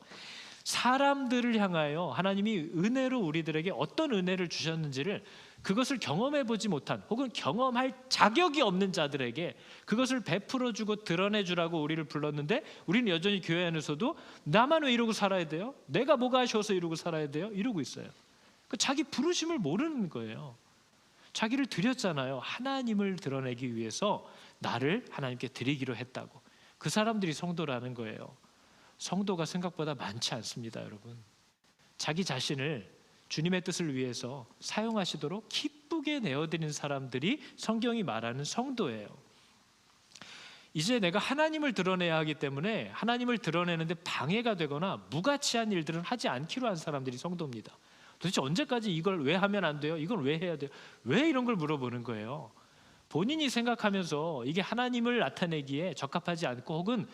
사람들을 향하여 하나님이 은혜로 우리들에게 어떤 은혜를 주셨는지를, 그것을 경험해 보지 못한, 혹은 경험할 자격이 없는 자들에게 그것을 베풀어 주고 드러내 주라고 우리를 불렀는데, 우리는 여전히 교회 안에서도 나만 왜 이러고 살아야 돼요? 내가 뭐가 아쉬워서 이러고 살아야 돼요? 이러고 있어요. 자기 부르심을 모르는 거예요. 자기를 드렸잖아요. 하나님을 드러내기 위해서 나를 하나님께 드리기로 했다고. 그 사람들이 성도라는 거예요. 성도가 생각보다 많지 않습니다, 여러분. 자기 자신을 주님의 뜻을 위해서 사용하시도록 기쁘게 내어드리는 사람들이 성경이 말하는 성도예요. 이제 내가 하나님을 드러내야 하기 때문에 하나님을 드러내는데 방해가 되거나 무가치한 일들은 하지 않기로 한 사람들이 성도입니다. 도대체 언제까지 이걸 왜 하면 안 돼요? 이걸 왜 해야 돼요? 왜 이런 걸 물어보는 거예요? 본인이 생각하면서 이게 하나님을 나타내기에 적합하지 않고, 혹은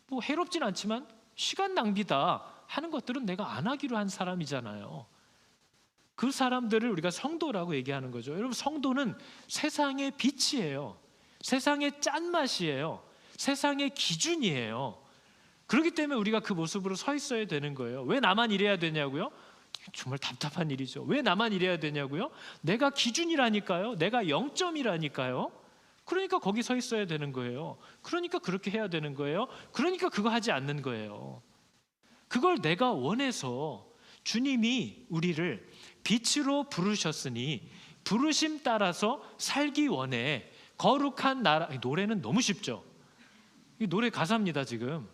뭐 해롭진 않지만 시간 낭비다 하는 것들은 내가 안 하기로 한 사람이잖아요. 그 사람들을 우리가 성도라고 얘기하는 거죠. 여러분, 성도는 세상의 빛이에요. 세상의 짠맛이에요. 세상의 기준이에요. 그렇기 때문에 우리가 그 모습으로 서 있어야 되는 거예요. 왜 나만 이래야 되냐고요? 정말 답답한 일이죠. 왜 나만 이래야 되냐고요? 내가 기준이라니까요. 내가 0점이라니까요. 그러니까 거기 서 있어야 되는 거예요. 그러니까 그렇게 해야 되는 거예요. 그러니까 그거 하지 않는 거예요. 그걸 내가 원해서 주님이 우리를 빛으로 부르셨으니 부르심 따라서 살기 원해. 거룩한 나라. 노래는 너무 쉽죠. 이 노래 가사입니다. 지금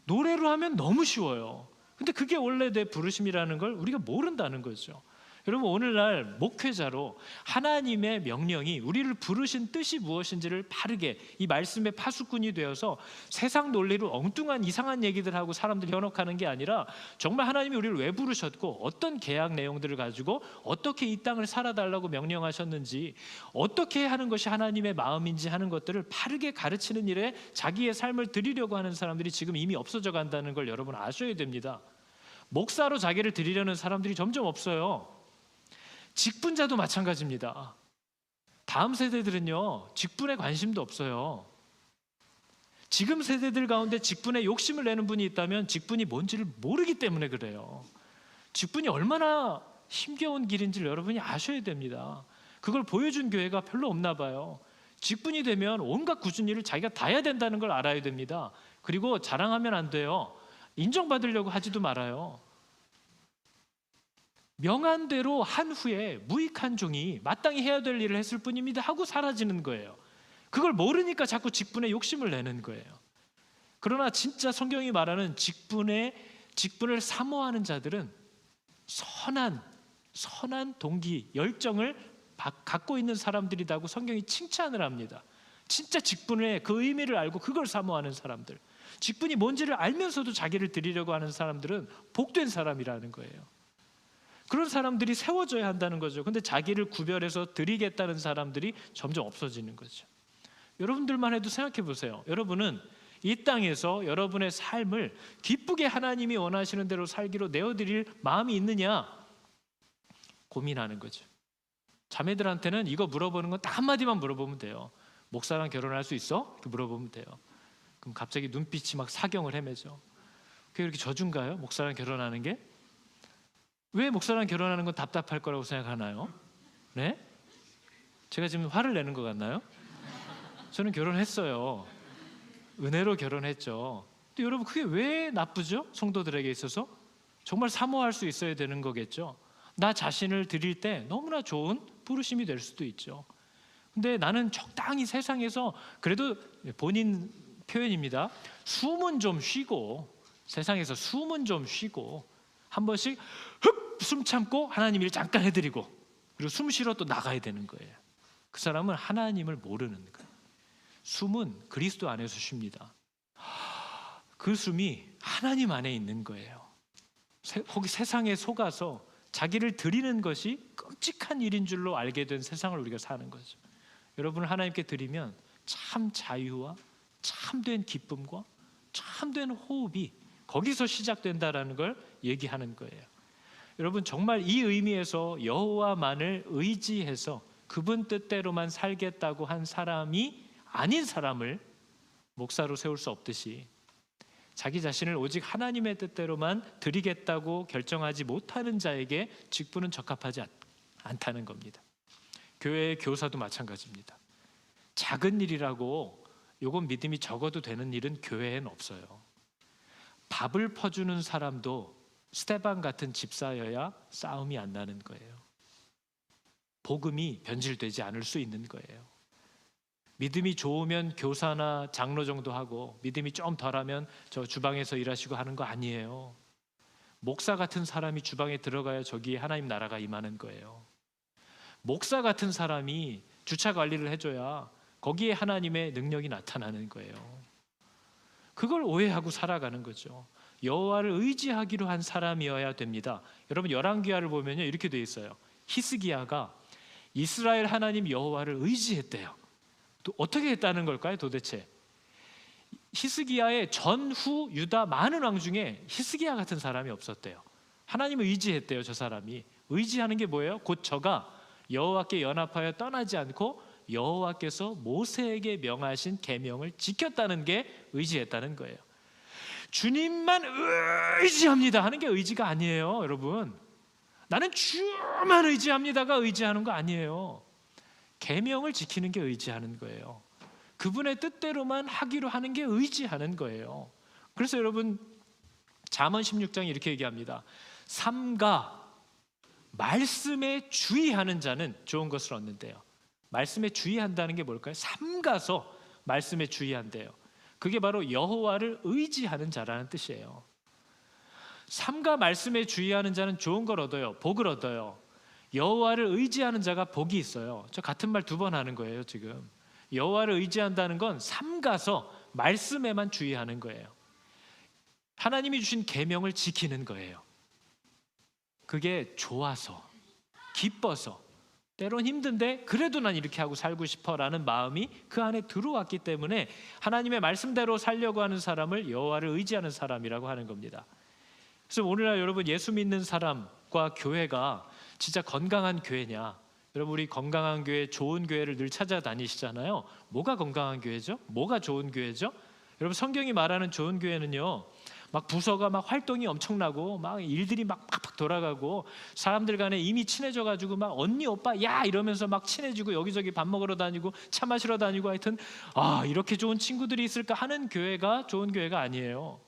노래로 하면 너무 쉬워요. 근데 그게 원래 내 부르심이라는 걸 우리가 모른다는 거죠. 여러분, 오늘날 목회자로 하나님의 명령이, 우리를 부르신 뜻이 무엇인지를 바르게 이 말씀의 파수꾼이 되어서 세상 논리로 엉뚱한 이상한 얘기들 하고 사람들 현혹하는 게 아니라, 정말 하나님이 우리를 왜 부르셨고 어떤 계약 내용들을 가지고 어떻게 이 땅을 살아달라고 명령하셨는지, 어떻게 하는 것이 하나님의 마음인지 하는 것들을 바르게 가르치는 일에 자기의 삶을 드리려고 하는 사람들이 지금 이미 없어져 간다는 걸 여러분 아셔야 됩니다. 목사로 자기를 드리려는 사람들이 점점 없어요. 직분자도 마찬가지입니다. 다음 세대들은요, 직분에 관심도 없어요. 지금 세대들 가운데 직분에 욕심을 내는 분이 있다면 직분이 뭔지를 모르기 때문에 그래요. 직분이 얼마나 힘겨운 길인지를 여러분이 아셔야 됩니다. 그걸 보여준 교회가 별로 없나 봐요. 직분이 되면 온갖 굳은 일을 자기가 다 해야 된다는 걸 알아야 됩니다. 그리고 자랑하면 안 돼요. 인정받으려고 하지도 말아요. 명한대로 한 후에 무익한 종이 마땅히 해야 될 일을 했을 뿐입니다 하고 사라지는 거예요. 그걸 모르니까 자꾸 직분에 욕심을 내는 거예요. 그러나 진짜 성경이 말하는 직분을 사모하는 자들은 선한 동기, 열정을 갖고 있는 사람들이라고 성경이 칭찬을 합니다. 진짜 직분의 그 의미를 알고 그걸 사모하는 사람들, 직분이 뭔지를 알면서도 자기를 드리려고 하는 사람들은 복된 사람이라는 거예요. 그런 사람들이 세워져야 한다는 거죠. 근데 자기를 구별해서 드리겠다는 사람들이 점점 없어지는 거죠. 여러분들만 해도 생각해 보세요. 여러분은 이 땅에서 여러분의 삶을 기쁘게 하나님이 원하시는 대로 살기로 내어드릴 마음이 있느냐 고민하는 거죠. 자매들한테는 이거 물어보는 건 딱 한마디만 물어보면 돼요. 목사랑 결혼할 수 있어? 이렇게 물어보면 돼요. 그럼 갑자기 눈빛이 막 사경을 헤매죠. 그게 그렇게 저준가요? 목사랑 결혼하는 게? 왜 목사랑 결혼하는 건 답답할 거라고 생각하나요? 네? 제가 지금 화를 내는 것 같나요? 저는 결혼했어요. 은혜로 결혼했죠. 근데 여러분 그게 왜 나쁘죠? 성도들에게 있어서 정말 사모할 수 있어야 되는 거겠죠. 나 자신을 드릴 때 너무나 좋은 부르심이 될 수도 있죠. 근데 나는 적당히 세상에서 그래도 본인 표현입니다. 숨은 좀 쉬고 세상에서 숨은 좀 쉬고 한 번씩 숨 참고 하나님 일 잠깐 해드리고 그리고 숨 쉬러 또 나가야 되는 거예요. 그 사람은 하나님을 모르는 거예요. 숨은 그리스도 안에서 쉽니다. 그 숨이 하나님 안에 있는 거예요. 거기 세상에 속아서 자기를 드리는 것이 끔찍한 일인 줄로 알게 된 세상을 우리가 사는 거죠. 여러분을 하나님께 드리면 참 자유와 참된 기쁨과 참된 호흡이 거기서 시작된다라는 걸 얘기하는 거예요. 여러분 정말 이 의미에서 여호와만을 의지해서 그분 뜻대로만 살겠다고 한 사람이 아닌 사람을 목사로 세울 수 없듯이 자기 자신을 오직 하나님의 뜻대로만 드리겠다고 결정하지 못하는 자에게 직분은 적합하지 않다는 겁니다. 교회의 교사도 마찬가지입니다. 작은 일이라고 요건 믿음이 적어도 되는 일은 교회엔 없어요. 밥을 퍼주는 사람도 스테반 같은 집사여야 싸움이 안 나는 거예요. 복음이 변질되지 않을 수 있는 거예요. 믿음이 좋으면 교사나 장로 정도 하고 믿음이 좀 덜하면 저 주방에서 일하시고 하는 거 아니에요. 목사 같은 사람이 주방에 들어가야 저기에 하나님 나라가 임하는 거예요. 목사 같은 사람이 주차 관리를 해줘야 거기에 하나님의 능력이 나타나는 거예요. 그걸 오해하고 살아가는 거죠. 여호와를 의지하기로 한 사람이어야 됩니다. 여러분 열왕기하를 보면요 이렇게 돼 있어요. 히스기야가 이스라엘 하나님 여호와를 의지했대요. 또 어떻게 했다는 걸까요 도대체? 히스기야의 전후 유다 많은 왕 중에 히스기야 같은 사람이 없었대요. 하나님을 의지했대요. 저 사람이 의지하는 게 뭐예요? 곧 저가 여호와께 연합하여 떠나지 않고 여호와께서 모세에게 명하신 계명을 지켰다는 게 의지했다는 거예요. 주님만 의지합니다 하는 게 의지가 아니에요. 여러분 나는 주만 의지합니다가 의지하는 거 아니에요. 계명을 지키는 게 의지하는 거예요. 그분의 뜻대로만 하기로 하는 게 의지하는 거예요. 그래서 여러분 잠언 16장에 이렇게 얘기합니다. 삼가 말씀에 주의하는 자는 좋은 것을 얻는데요. 말씀에 주의한다는 게 뭘까요? 삼가서 말씀에 주의한대요. 그게 바로 여호와를 의지하는 자라는 뜻이에요. 삼가 말씀에 주의하는 자는 좋은 걸 얻어요. 복을 얻어요. 여호와를 의지하는 자가 복이 있어요. 저 같은 말 2번 하는 거예요 지금. 여호와를 의지한다는 건 삼가서 말씀에만 주의하는 거예요. 하나님이 주신 계명을 지키는 거예요. 그게 좋아서 기뻐서 때론 힘든데 그래도 난 이렇게 하고 살고 싶어라는 마음이 그 안에 들어왔기 때문에 하나님의 말씀대로 살려고 하는 사람을 여호와를 의지하는 사람이라고 하는 겁니다. 그래서 오늘날 여러분 예수 믿는 사람과 교회가 진짜 건강한 교회냐? 여러분 우리 건강한 교회, 좋은 교회를 늘 찾아다니시잖아요. 뭐가 건강한 교회죠? 뭐가 좋은 교회죠? 여러분 성경이 말하는 좋은 교회는요 막 부서가 막 활동이 엄청나고 막 일들이 막 팍팍 돌아가고 사람들 간에 이미 친해져 가지고 막 언니 오빠 야 이러면서 막 친해지고 여기저기 밥 먹으러 다니고 차 마시러 다니고 하여튼 이렇게 좋은 친구들이 있을까 하는 교회가 좋은 교회가 아니에요.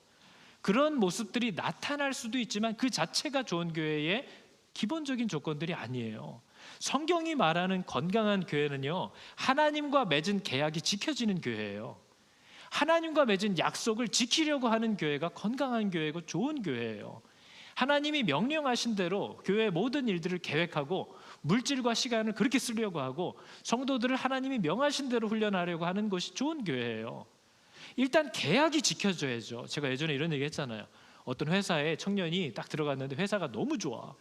그런 모습들이 나타날 수도 있지만 그 자체가 좋은 교회의 기본적인 조건들이 아니에요. 성경이 말하는 건강한 교회는요, 하나님과 맺은 계약이 지켜지는 교회예요. 하나님과 맺은 약속을 지키려고 하는 교회가 건강한 교회고 좋은 교회예요. 하나님이 명령하신 대로 교회의 모든 일들을 계획하고 물질과 시간을 그렇게 쓰려고 하고 성도들을 하나님이 명하신 대로 훈련하려고 하는 것이 좋은 교회예요. 일단 계약이 지켜져야죠. 제가 예전에 이런 얘기 했잖아요. 어떤 회사에 청년이 딱 들어갔는데 회사가 너무 좋아.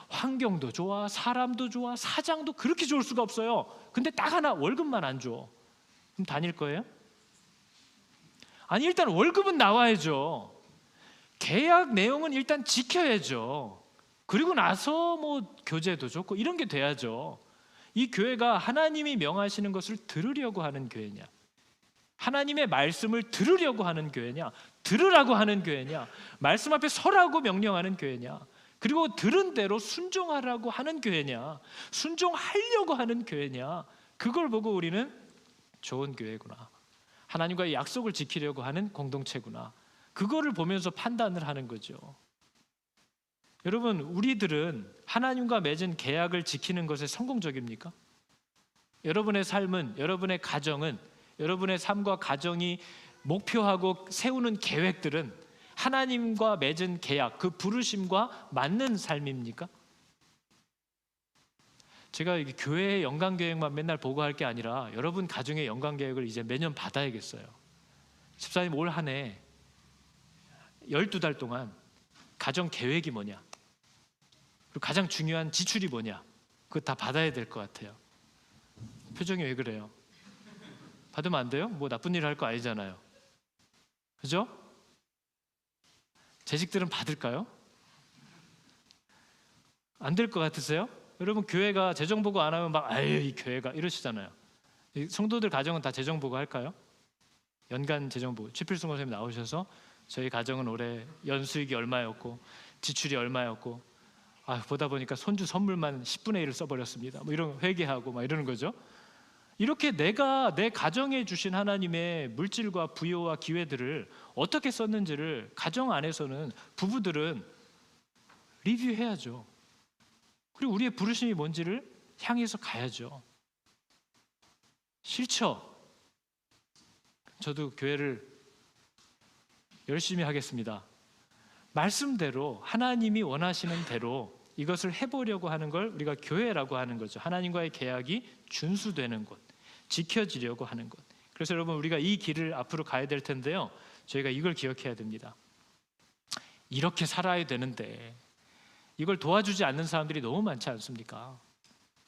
환경도 좋아, 사람도 좋아, 사장도 그렇게 좋을 수가 없어요. 근데 딱 하나 월급만 안 줘. 그럼 다닐 거예요? 아니, 일단 월급은 나와야죠. 계약 내용은 일단 지켜야죠. 그리고 나서 뭐 교제도 좋고 이런 게 돼야죠. 이 교회가 하나님이 명하시는 것을 들으려고 하는 교회냐, 하나님의 말씀을 들으려고 하는 교회냐, 들으라고 하는 교회냐, 말씀 앞에 서라고 명령하는 교회냐, 그리고 들은 대로 순종하라고 하는 교회냐, 순종하려고 하는 교회냐, 그걸 보고 우리는 좋은 교회구나, 하나님과의 약속을 지키려고 하는 공동체구나, 그거를 보면서 판단을 하는 거죠. 여러분, 우리들은 하나님과 맺은 계약을 지키는 것에 성공적입니까? 여러분의 삶은, 여러분의 가정은, 여러분의 삶과 가정이 목표하고 세우는 계획들은 하나님과 맺은 계약, 그 부르심과 맞는 삶입니까? 제가 교회의 연간계획만 맨날 보고할 게 아니라 여러분 가정의 연간계획을 이제 매년 받아야겠어요. 집사님, 올 한 해 12달 동안 가정 계획이 뭐냐, 그리고 가장 중요한 지출이 뭐냐, 그거 다 받아야 될 것 같아요. 표정이 왜 그래요? 받으면 안 돼요? 뭐 나쁜 일 할 거 아니잖아요. 그죠? 재직들은 받을까요? 안 될 것 같으세요? 여러분, 교회가 재정 보고 안 하면 막 아유 이 교회가 이러시잖아요. 성도들 가정은 다 재정 보고 할까요? 연간 재정 보고. 최필승 선생님 나오셔서 저희 가정은 올해 연수익이 얼마였고 지출이 얼마였고 보다 보니까 손주 선물만 10분의 1을 써버렸습니다. 뭐 이런 회개하고 막 이러는 거죠. 이렇게 내가 내 가정에 주신 하나님의 물질과 부여와 기회들을 어떻게 썼는지를 가정 안에서는 부부들은 리뷰해야죠. 그리고 우리의 부르심이 뭔지를 향해서 가야죠. 싫죠? 저도 교회를 열심히 하겠습니다. 말씀대로 하나님이 원하시는 대로 이것을 해보려고 하는 걸 우리가 교회라고 하는 거죠. 하나님과의 계약이 준수되는 곳, 지켜지려고 하는 것. 그래서 여러분, 우리가 이 길을 앞으로 가야 될 텐데요, 저희가 이걸 기억해야 됩니다. 이렇게 살아야 되는데 이걸 도와주지 않는 사람들이 너무 많지 않습니까?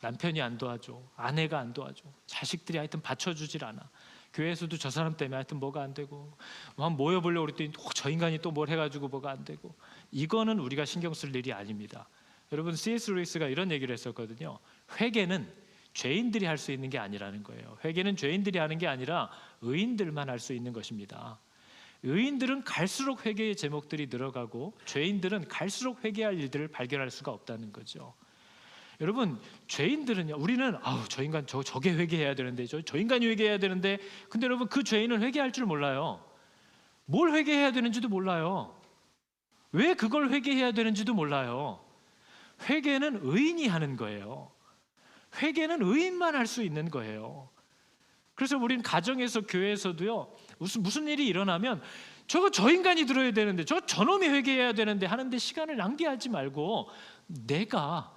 남편이 안 도와줘, 아내가 안 도와줘, 자식들이 하여튼 받쳐주질 않아. 교회에서도 저 사람 때문에 하여튼 뭐가 안 되고, 한번 모여보려고 그랬더니 저 인간이 또 뭘 해가지고 뭐가 안 되고. 이거는 우리가 신경 쓸 일이 아닙니다. 여러분, C.S. 루이스가 이런 얘기를 했었거든요. 회개는 죄인들이 할 수 있는 게 아니라는 거예요. 회개는 죄인들이 하는 게 아니라 의인들만 할 수 있는 것입니다. 의인들은 갈수록 회개의 제목들이 늘어가고 죄인들은 갈수록 회개할 일들을 발견할 수가 없다는 거죠. 여러분, 죄인들은요, 우리는 저 인간 저게 회개해야 되는데, 저 인간이 회개해야 되는데, 근데 여러분, 그 죄인은 회개할 줄 몰라요. 뭘 회개해야 되는지도 몰라요. 왜 그걸 회개해야 되는지도 몰라요. 회개는 의인이 하는 거예요. 회개는 의인만 할 수 있는 거예요. 그래서 우리는 가정에서, 교회에서도요, 무슨 일이 일어나면 저 인간이 들어야 되는데, 저놈이 회개해야 되는데 하는데 시간을 낭비하지 말고 내가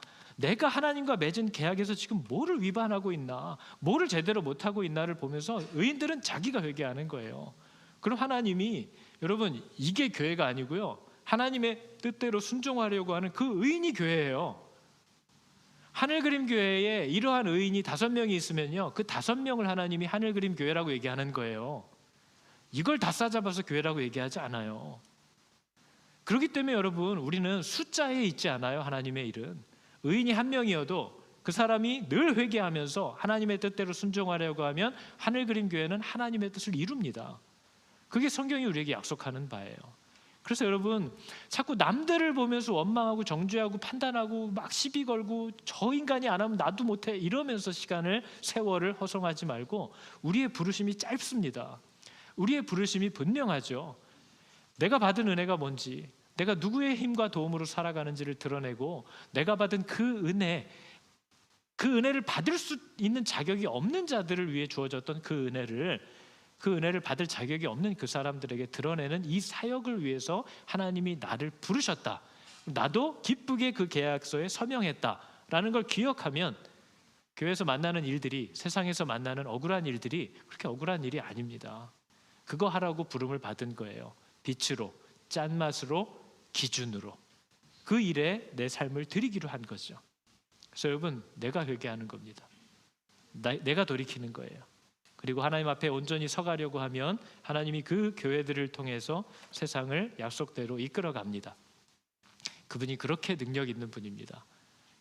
하나님과 맺은 계약에서 지금 뭐를 위반하고 있나, 뭐를 제대로 못하고 있나를 보면서 의인들은 자기가 회개하는 거예요. 그럼 하나님이, 여러분, 이게 교회가 아니고요, 하나님의 뜻대로 순종하려고 하는 그 의인이 교회예요. 하늘그림 교회에 이러한 의인이 5명이 있으면요, 그 5명을 하나님이 하늘그림 교회라고 얘기하는 거예요. 이걸 다 싸잡아서 교회라고 얘기하지 않아요. 그렇기 때문에 여러분, 우리는 숫자에 있지 않아요. 하나님의 일은 의인이 1명이어도 그 사람이 늘 회개하면서 하나님의 뜻대로 순종하려고 하면 하늘그림 교회는 하나님의 뜻을 이룹니다. 그게 성경이 우리에게 약속하는 바예요. 그래서 여러분 자꾸 남들을 보면서 원망하고 정죄하고 판단하고 막 시비 걸고 저 인간이 안 하면 나도 못해 이러면서 세월을 허송하지 말고 우리의 부르심이 짧습니다. 우리의 부르심이 분명하죠. 내가 받은 은혜가 뭔지, 내가 누구의 힘과 도움으로 살아가는지를 드러내고 내가 받은 그 은혜를 받을 수 있는 자격이 없는 자들을 위해 주어졌던 그 은혜를 받을 자격이 없는 그 사람들에게 드러내는 이 사역을 위해서 하나님이 나를 부르셨다. 나도 기쁘게 그 계약서에 서명했다라는 걸 기억하면 교회에서 만나는 일들이, 세상에서 만나는 억울한 일들이 그렇게 억울한 일이 아닙니다. 그거 하라고 부름을 받은 거예요. 빛으로, 짠맛으로, 기준으로 그 일에 내 삶을 드리기로 한 거죠. 그래서 여러분, 내가 회개하는 겁니다. 내가 돌이키는 거예요. 그리고 하나님 앞에 온전히 서가려고 하면 하나님이 그 교회들을 통해서 세상을 약속대로 이끌어갑니다. 그분이 그렇게 능력 있는 분입니다.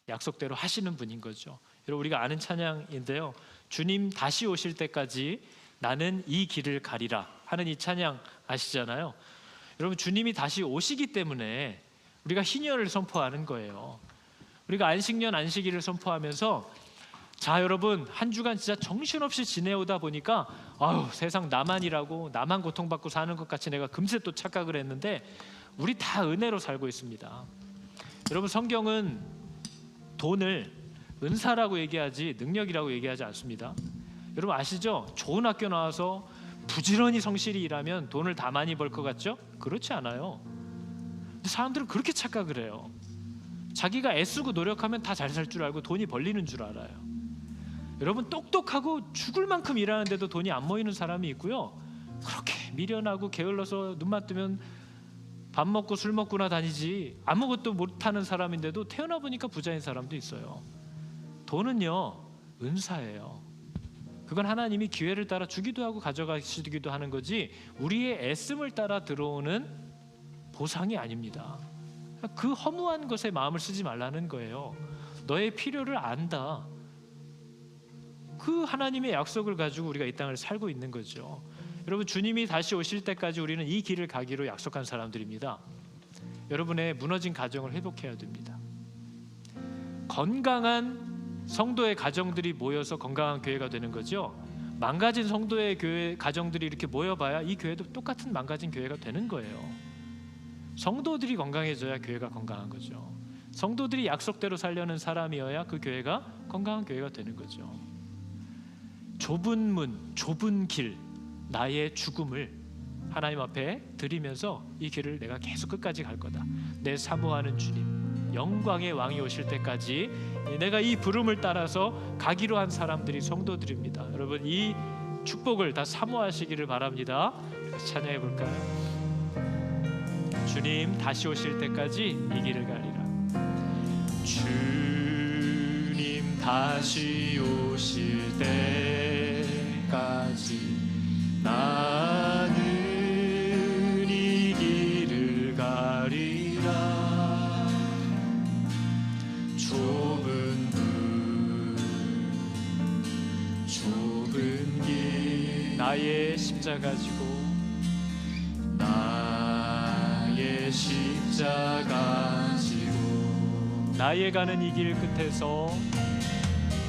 약속대로 하시는 분인 거죠. 여러분, 우리가 아는 찬양인데요, 주님 다시 오실 때까지 나는 이 길을 가리라 하는 이 찬양 아시잖아요. 여러분, 주님이 다시 오시기 때문에 우리가 희년을 선포하는 거예요. 우리가 안식년 안식일을 선포하면서 자, 여러분, 한 주간 진짜 정신없이 지내오다 보니까 아유, 세상 나만 일하고 나만 고통받고 사는 것 같이 내가 금세 또 착각을 했는데 우리 다 은혜로 살고 있습니다. 여러분, 성경은 돈을 은사라고 얘기하지 능력이라고 얘기하지 않습니다. 여러분 아시죠? 좋은 학교 나와서 부지런히 성실히 일하면 돈을 다 많이 벌 것 같죠? 그렇지 않아요. 근데 사람들은 그렇게 착각을 해요. 자기가 애쓰고 노력하면 다 잘 살 줄 알고 돈이 벌리는 줄 알아요. 여러분, 똑똑하고 죽을 만큼 일하는데도 돈이 안 모이는 사람이 있고요, 그렇게 미련하고 게을러서 눈만 뜨면 밥 먹고 술 먹고나 다니지 아무것도 못하는 사람인데도 태어나 보니까 부자인 사람도 있어요. 돈은요, 은사예요. 그건 하나님이 기회를 따라 주기도 하고 가져가시기도 하는 거지 우리의 애씀을 따라 들어오는 보상이 아닙니다. 그 허무한 것에 마음을 쓰지 말라는 거예요. 너의 필요를 안다. 그 하나님의 약속을 가지고 우리가 이 땅을 살고 있는 거죠. 여러분, 주님이 다시 오실 때까지 우리는 이 길을 가기로 약속한 사람들입니다. 여러분의 무너진 가정을 회복해야 됩니다. 건강한 성도의 가정들이 모여서 건강한 교회가 되는 거죠. 망가진 성도의 교회 가정들이 이렇게 모여봐야 이 교회도 똑같은 망가진 교회가 되는 거예요. 성도들이 건강해져야 교회가 건강한 거죠. 성도들이 약속대로 살려는 사람이어야 그 교회가 건강한 교회가 되는 거죠. 좁은 문, 좁은 길, 나의 죽음을 하나님 앞에 드리면서 이 길을 내가 계속 끝까지 갈 거다. 내 사모하는 주님, 영광의 왕이 오실 때까지 내가 이 부름을 따라서 가기로 한 사람들이 성도들입니다. 여러분, 이 축복을 다 사모하시기를 바랍니다. 찬양해 볼까요? 주님 다시 오실 때까지 이 길을 가리라. 주님 다시 오실 때까지 나는 이 길을 가리라. 좁은 문, 좁은 길, 나의 십자가 지고 나의 십자가 지고 나의 가는 이 길 끝에서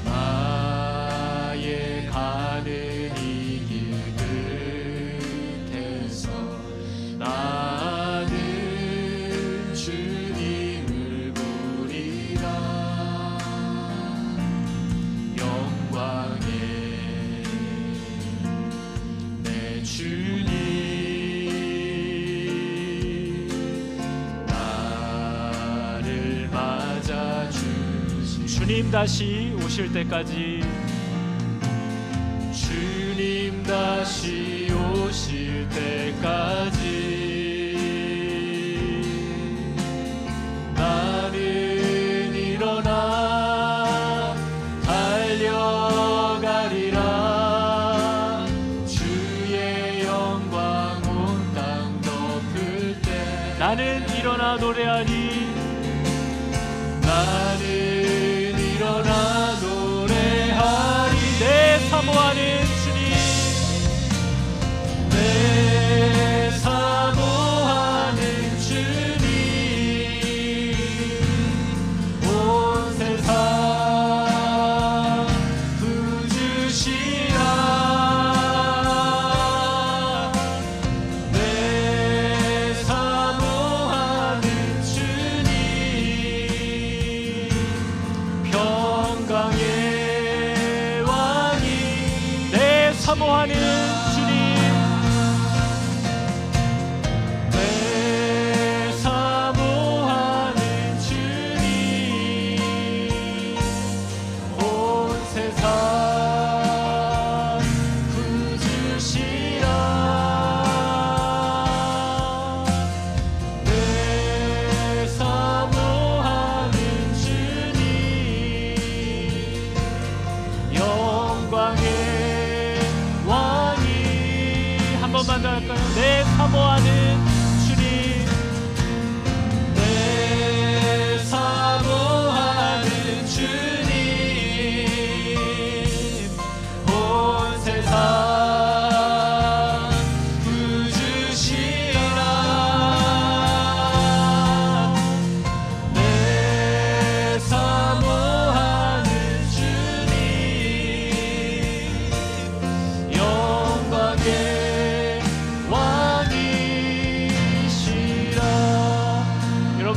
나의 가는 이 길 끝에서 나는 주님을 부리라. 영광의 내 주님 나를 맞아주시. 주님 다시 오실 때까지, 주님 다시 오실 때까지 나는 일어나 달려가리라. 주의 영광 온 땅 덮을 때 나는 일어나 노래하리. 나는 일어나 노래하리. 내 사모하는 주님, 내 사모하는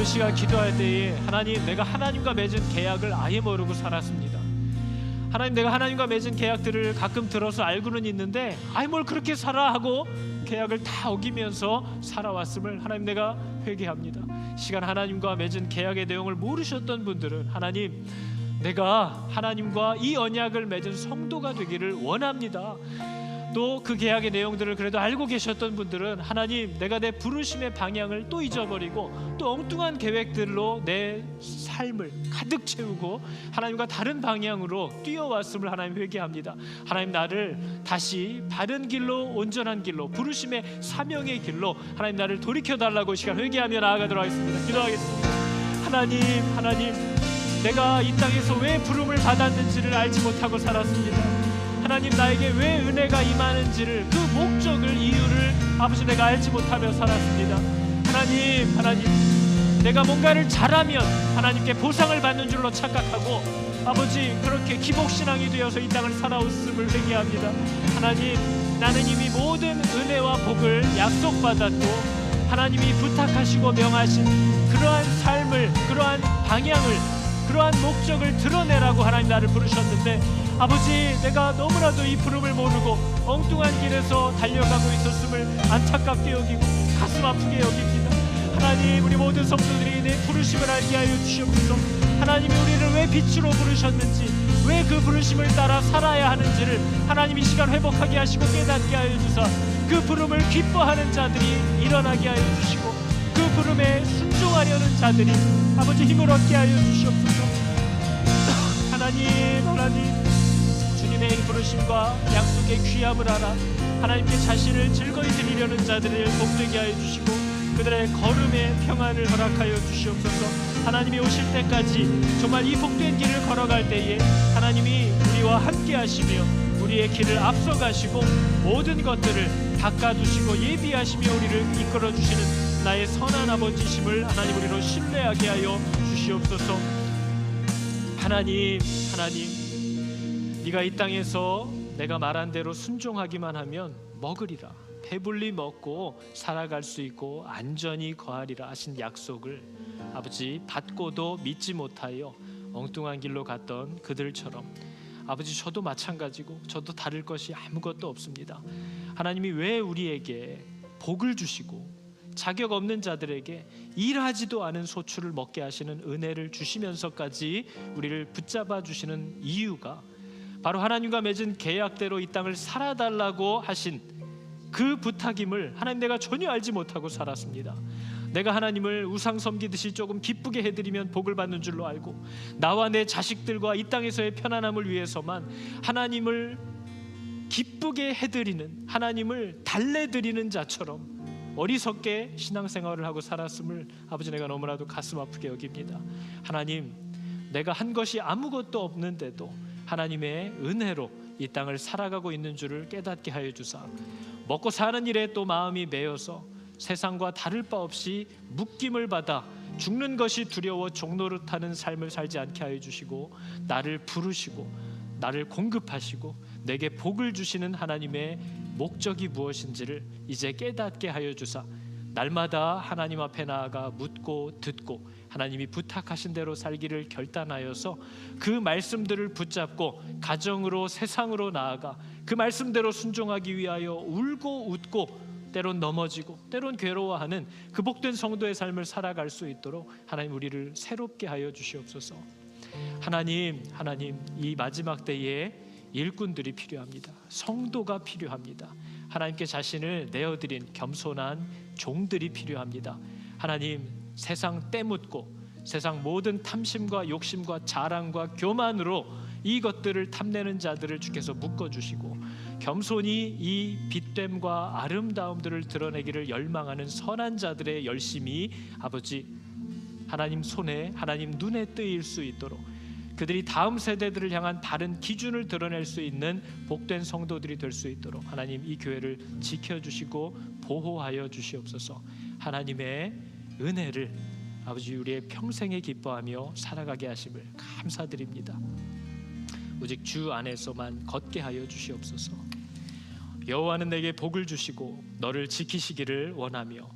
시간 기도할 때에 하나님, 내가 하나님과 맺은 계약을 아예 모르고 살았습니다. 하나님, 내가 하나님과 맺은 계약들을 가끔 들어서 알고는 있는데 아이 뭘 그렇게 살아 하고 계약을 다 어기면서 살아왔음을 하나님 내가 회개합니다. 시간 하나님과 맺은 계약의 내용을 모르셨던 분들은 하나님, 내가 하나님과 이 언약을 맺은 성도가 되기를 원합니다. 또 그 계약의 내용들을 그래도 알고 계셨던 분들은 하나님, 내가 내 부르심의 방향을 또 잊어버리고 또 엉뚱한 계획들로 내 삶을 가득 채우고 하나님과 다른 방향으로 뛰어왔음을 하나님 회개합니다. 하나님, 나를 다시 바른 길로, 온전한 길로, 부르심의 사명의 길로 하나님 나를 돌이켜달라고 시간 회개하며 나아가도록 하겠습니다. 기도하겠습니다. 하나님, 내가 이 땅에서 왜 부름을 받았는지를 알지 못하고 살았습니다. 하나님, 나에게 왜 은혜가 임하는지를, 그 목적을, 이유를 아버지 내가 알지 못하며 살았습니다. 하나님, 내가 뭔가를 잘하면 하나님께 보상을 받는 줄로 착각하고 아버지 그렇게 기복신앙이 되어서 이 땅을 살아왔음을 회개합니다. 하나님, 나는 이미 모든 은혜와 복을 약속받았고 하나님이 부탁하시고 명하신 그러한 삶을, 그러한 방향을, 그러한 목적을 드러내라고 하나님 나를 부르셨는데 아버지, 내가 너무나도 이 부름을 모르고 엉뚱한 길에서 달려가고 있었음을 안타깝게 여기고 가슴 아프게 여깁니다. 하나님, 우리 모든 성도들이 내 부르심을 알게 하여 주시옵소서. 하나님이 우리를 왜 빛으로 부르셨는지, 왜 그 부르심을 따라 살아야 하는지를 하나님 이 시간 회복하게 하시고 깨닫게 하여 주사 그 부름을 기뻐하는 자들이 일어나게 하여 주시고 그 부름에 순종하려는 자들이 아버지 힘을 얻게 하여 주시옵소서. 하나님, 주님의 이 부르심과 약속의 귀함을 알아 하나님께 자신을 즐거이 드리려는 자들을 복되게 하여 주시고 그들의 걸음에 평안을 허락하여 주시옵소서. 하나님이 오실 때까지 정말 이 복된 길을 걸어갈 때에 하나님이 우리와 함께 하시며 우리의 길을 앞서가시고 모든 것들을 닦아주시고 예비하시며 우리를 이끌어주시는 나의 선한 아버지심을 하나님 우리로 신뢰하게 하여 주시옵소서. 하나님, 네가 이 땅에서 내가 말한 대로 순종하기만 하면 먹으리라, 배불리 먹고 살아갈 수 있고 안전히 거하리라 하신 약속을 아버지 받고도 믿지 못하여 엉뚱한 길로 갔던 그들처럼 아버지 저도 마찬가지고 저도 다를 것이 아무것도 없습니다. 하나님이 왜 우리에게 복을 주시고 자격 없는 자들에게 일하지도 않은 소출을 먹게 하시는 은혜를 주시면서까지 우리를 붙잡아 주시는 이유가 바로 하나님과 맺은 계약대로 이 땅을 살아달라고 하신 그 부탁임을 하나님 내가 전혀 알지 못하고 살았습니다. 내가 하나님을 우상 섬기듯이 조금 기쁘게 해드리면 복을 받는 줄로 알고 나와 내 자식들과 이 땅에서의 편안함을 위해서만 하나님을 기쁘게 해드리는, 하나님을 달래드리는 자처럼 어리석게 신앙생활을 하고 살았음을 아버지 내가 너무나도 가슴 아프게 여깁니다. 하나님, 내가 한 것이 아무것도 없는데도 하나님의 은혜로 이 땅을 살아가고 있는 줄을 깨닫게 하여 주사 먹고 사는 일에 또 마음이 매여서 세상과 다를 바 없이 묶임을 받아 죽는 것이 두려워 종노릇하는 삶을 살지 않게 하여 주시고 나를 부르시고 나를 공급하시고 내게 복을 주시는 하나님의 목적이 무엇인지를 이제 깨닫게 하여 주사 날마다 하나님 앞에 나아가 묻고 듣고 하나님이 부탁하신 대로 살기를 결단하여서 그 말씀들을 붙잡고 가정으로 세상으로 나아가 그 말씀대로 순종하기 위하여 울고 웃고 때론 넘어지고 때론 괴로워하는 그 복된 성도의 삶을 살아갈 수 있도록 하나님 우리를 새롭게 하여 주시옵소서. 하나님, 이 마지막 때에 일꾼들이 필요합니다. 성도가 필요합니다. 하나님께 자신을 내어드린 겸손한 종들이 필요합니다. 하나님, 세상 때묻고 세상 모든 탐심과 욕심과 자랑과 교만으로 이것들을 탐내는 자들을 주께서 묶어주시고 겸손히 이 빛됨과 아름다움들을 드러내기를 열망하는 선한 자들의 열심이 아버지 하나님 손에 하나님 눈에 뜨일 수 있도록 그들이 다음 세대들을 향한 바른 기준을 드러낼 수 있는 복된 성도들이 될 수 있도록 하나님 이 교회를 지켜주시고 보호하여 주시옵소서. 하나님의 은혜를 아버지 우리의 평생에 기뻐하며 살아가게 하심을 감사드립니다. 오직 주 안에서만 걷게 하여 주시옵소서. 여호와는 내게 복을 주시고 너를 지키시기를 원하며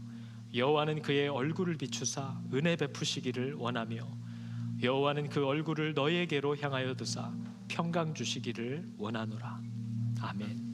여호와는 그의 얼굴을 비추사 은혜 베푸시기를 원하며 여호와는 그 얼굴을 너희에게로 향하여 두사 평강 주시기를 원하노라. 아멘.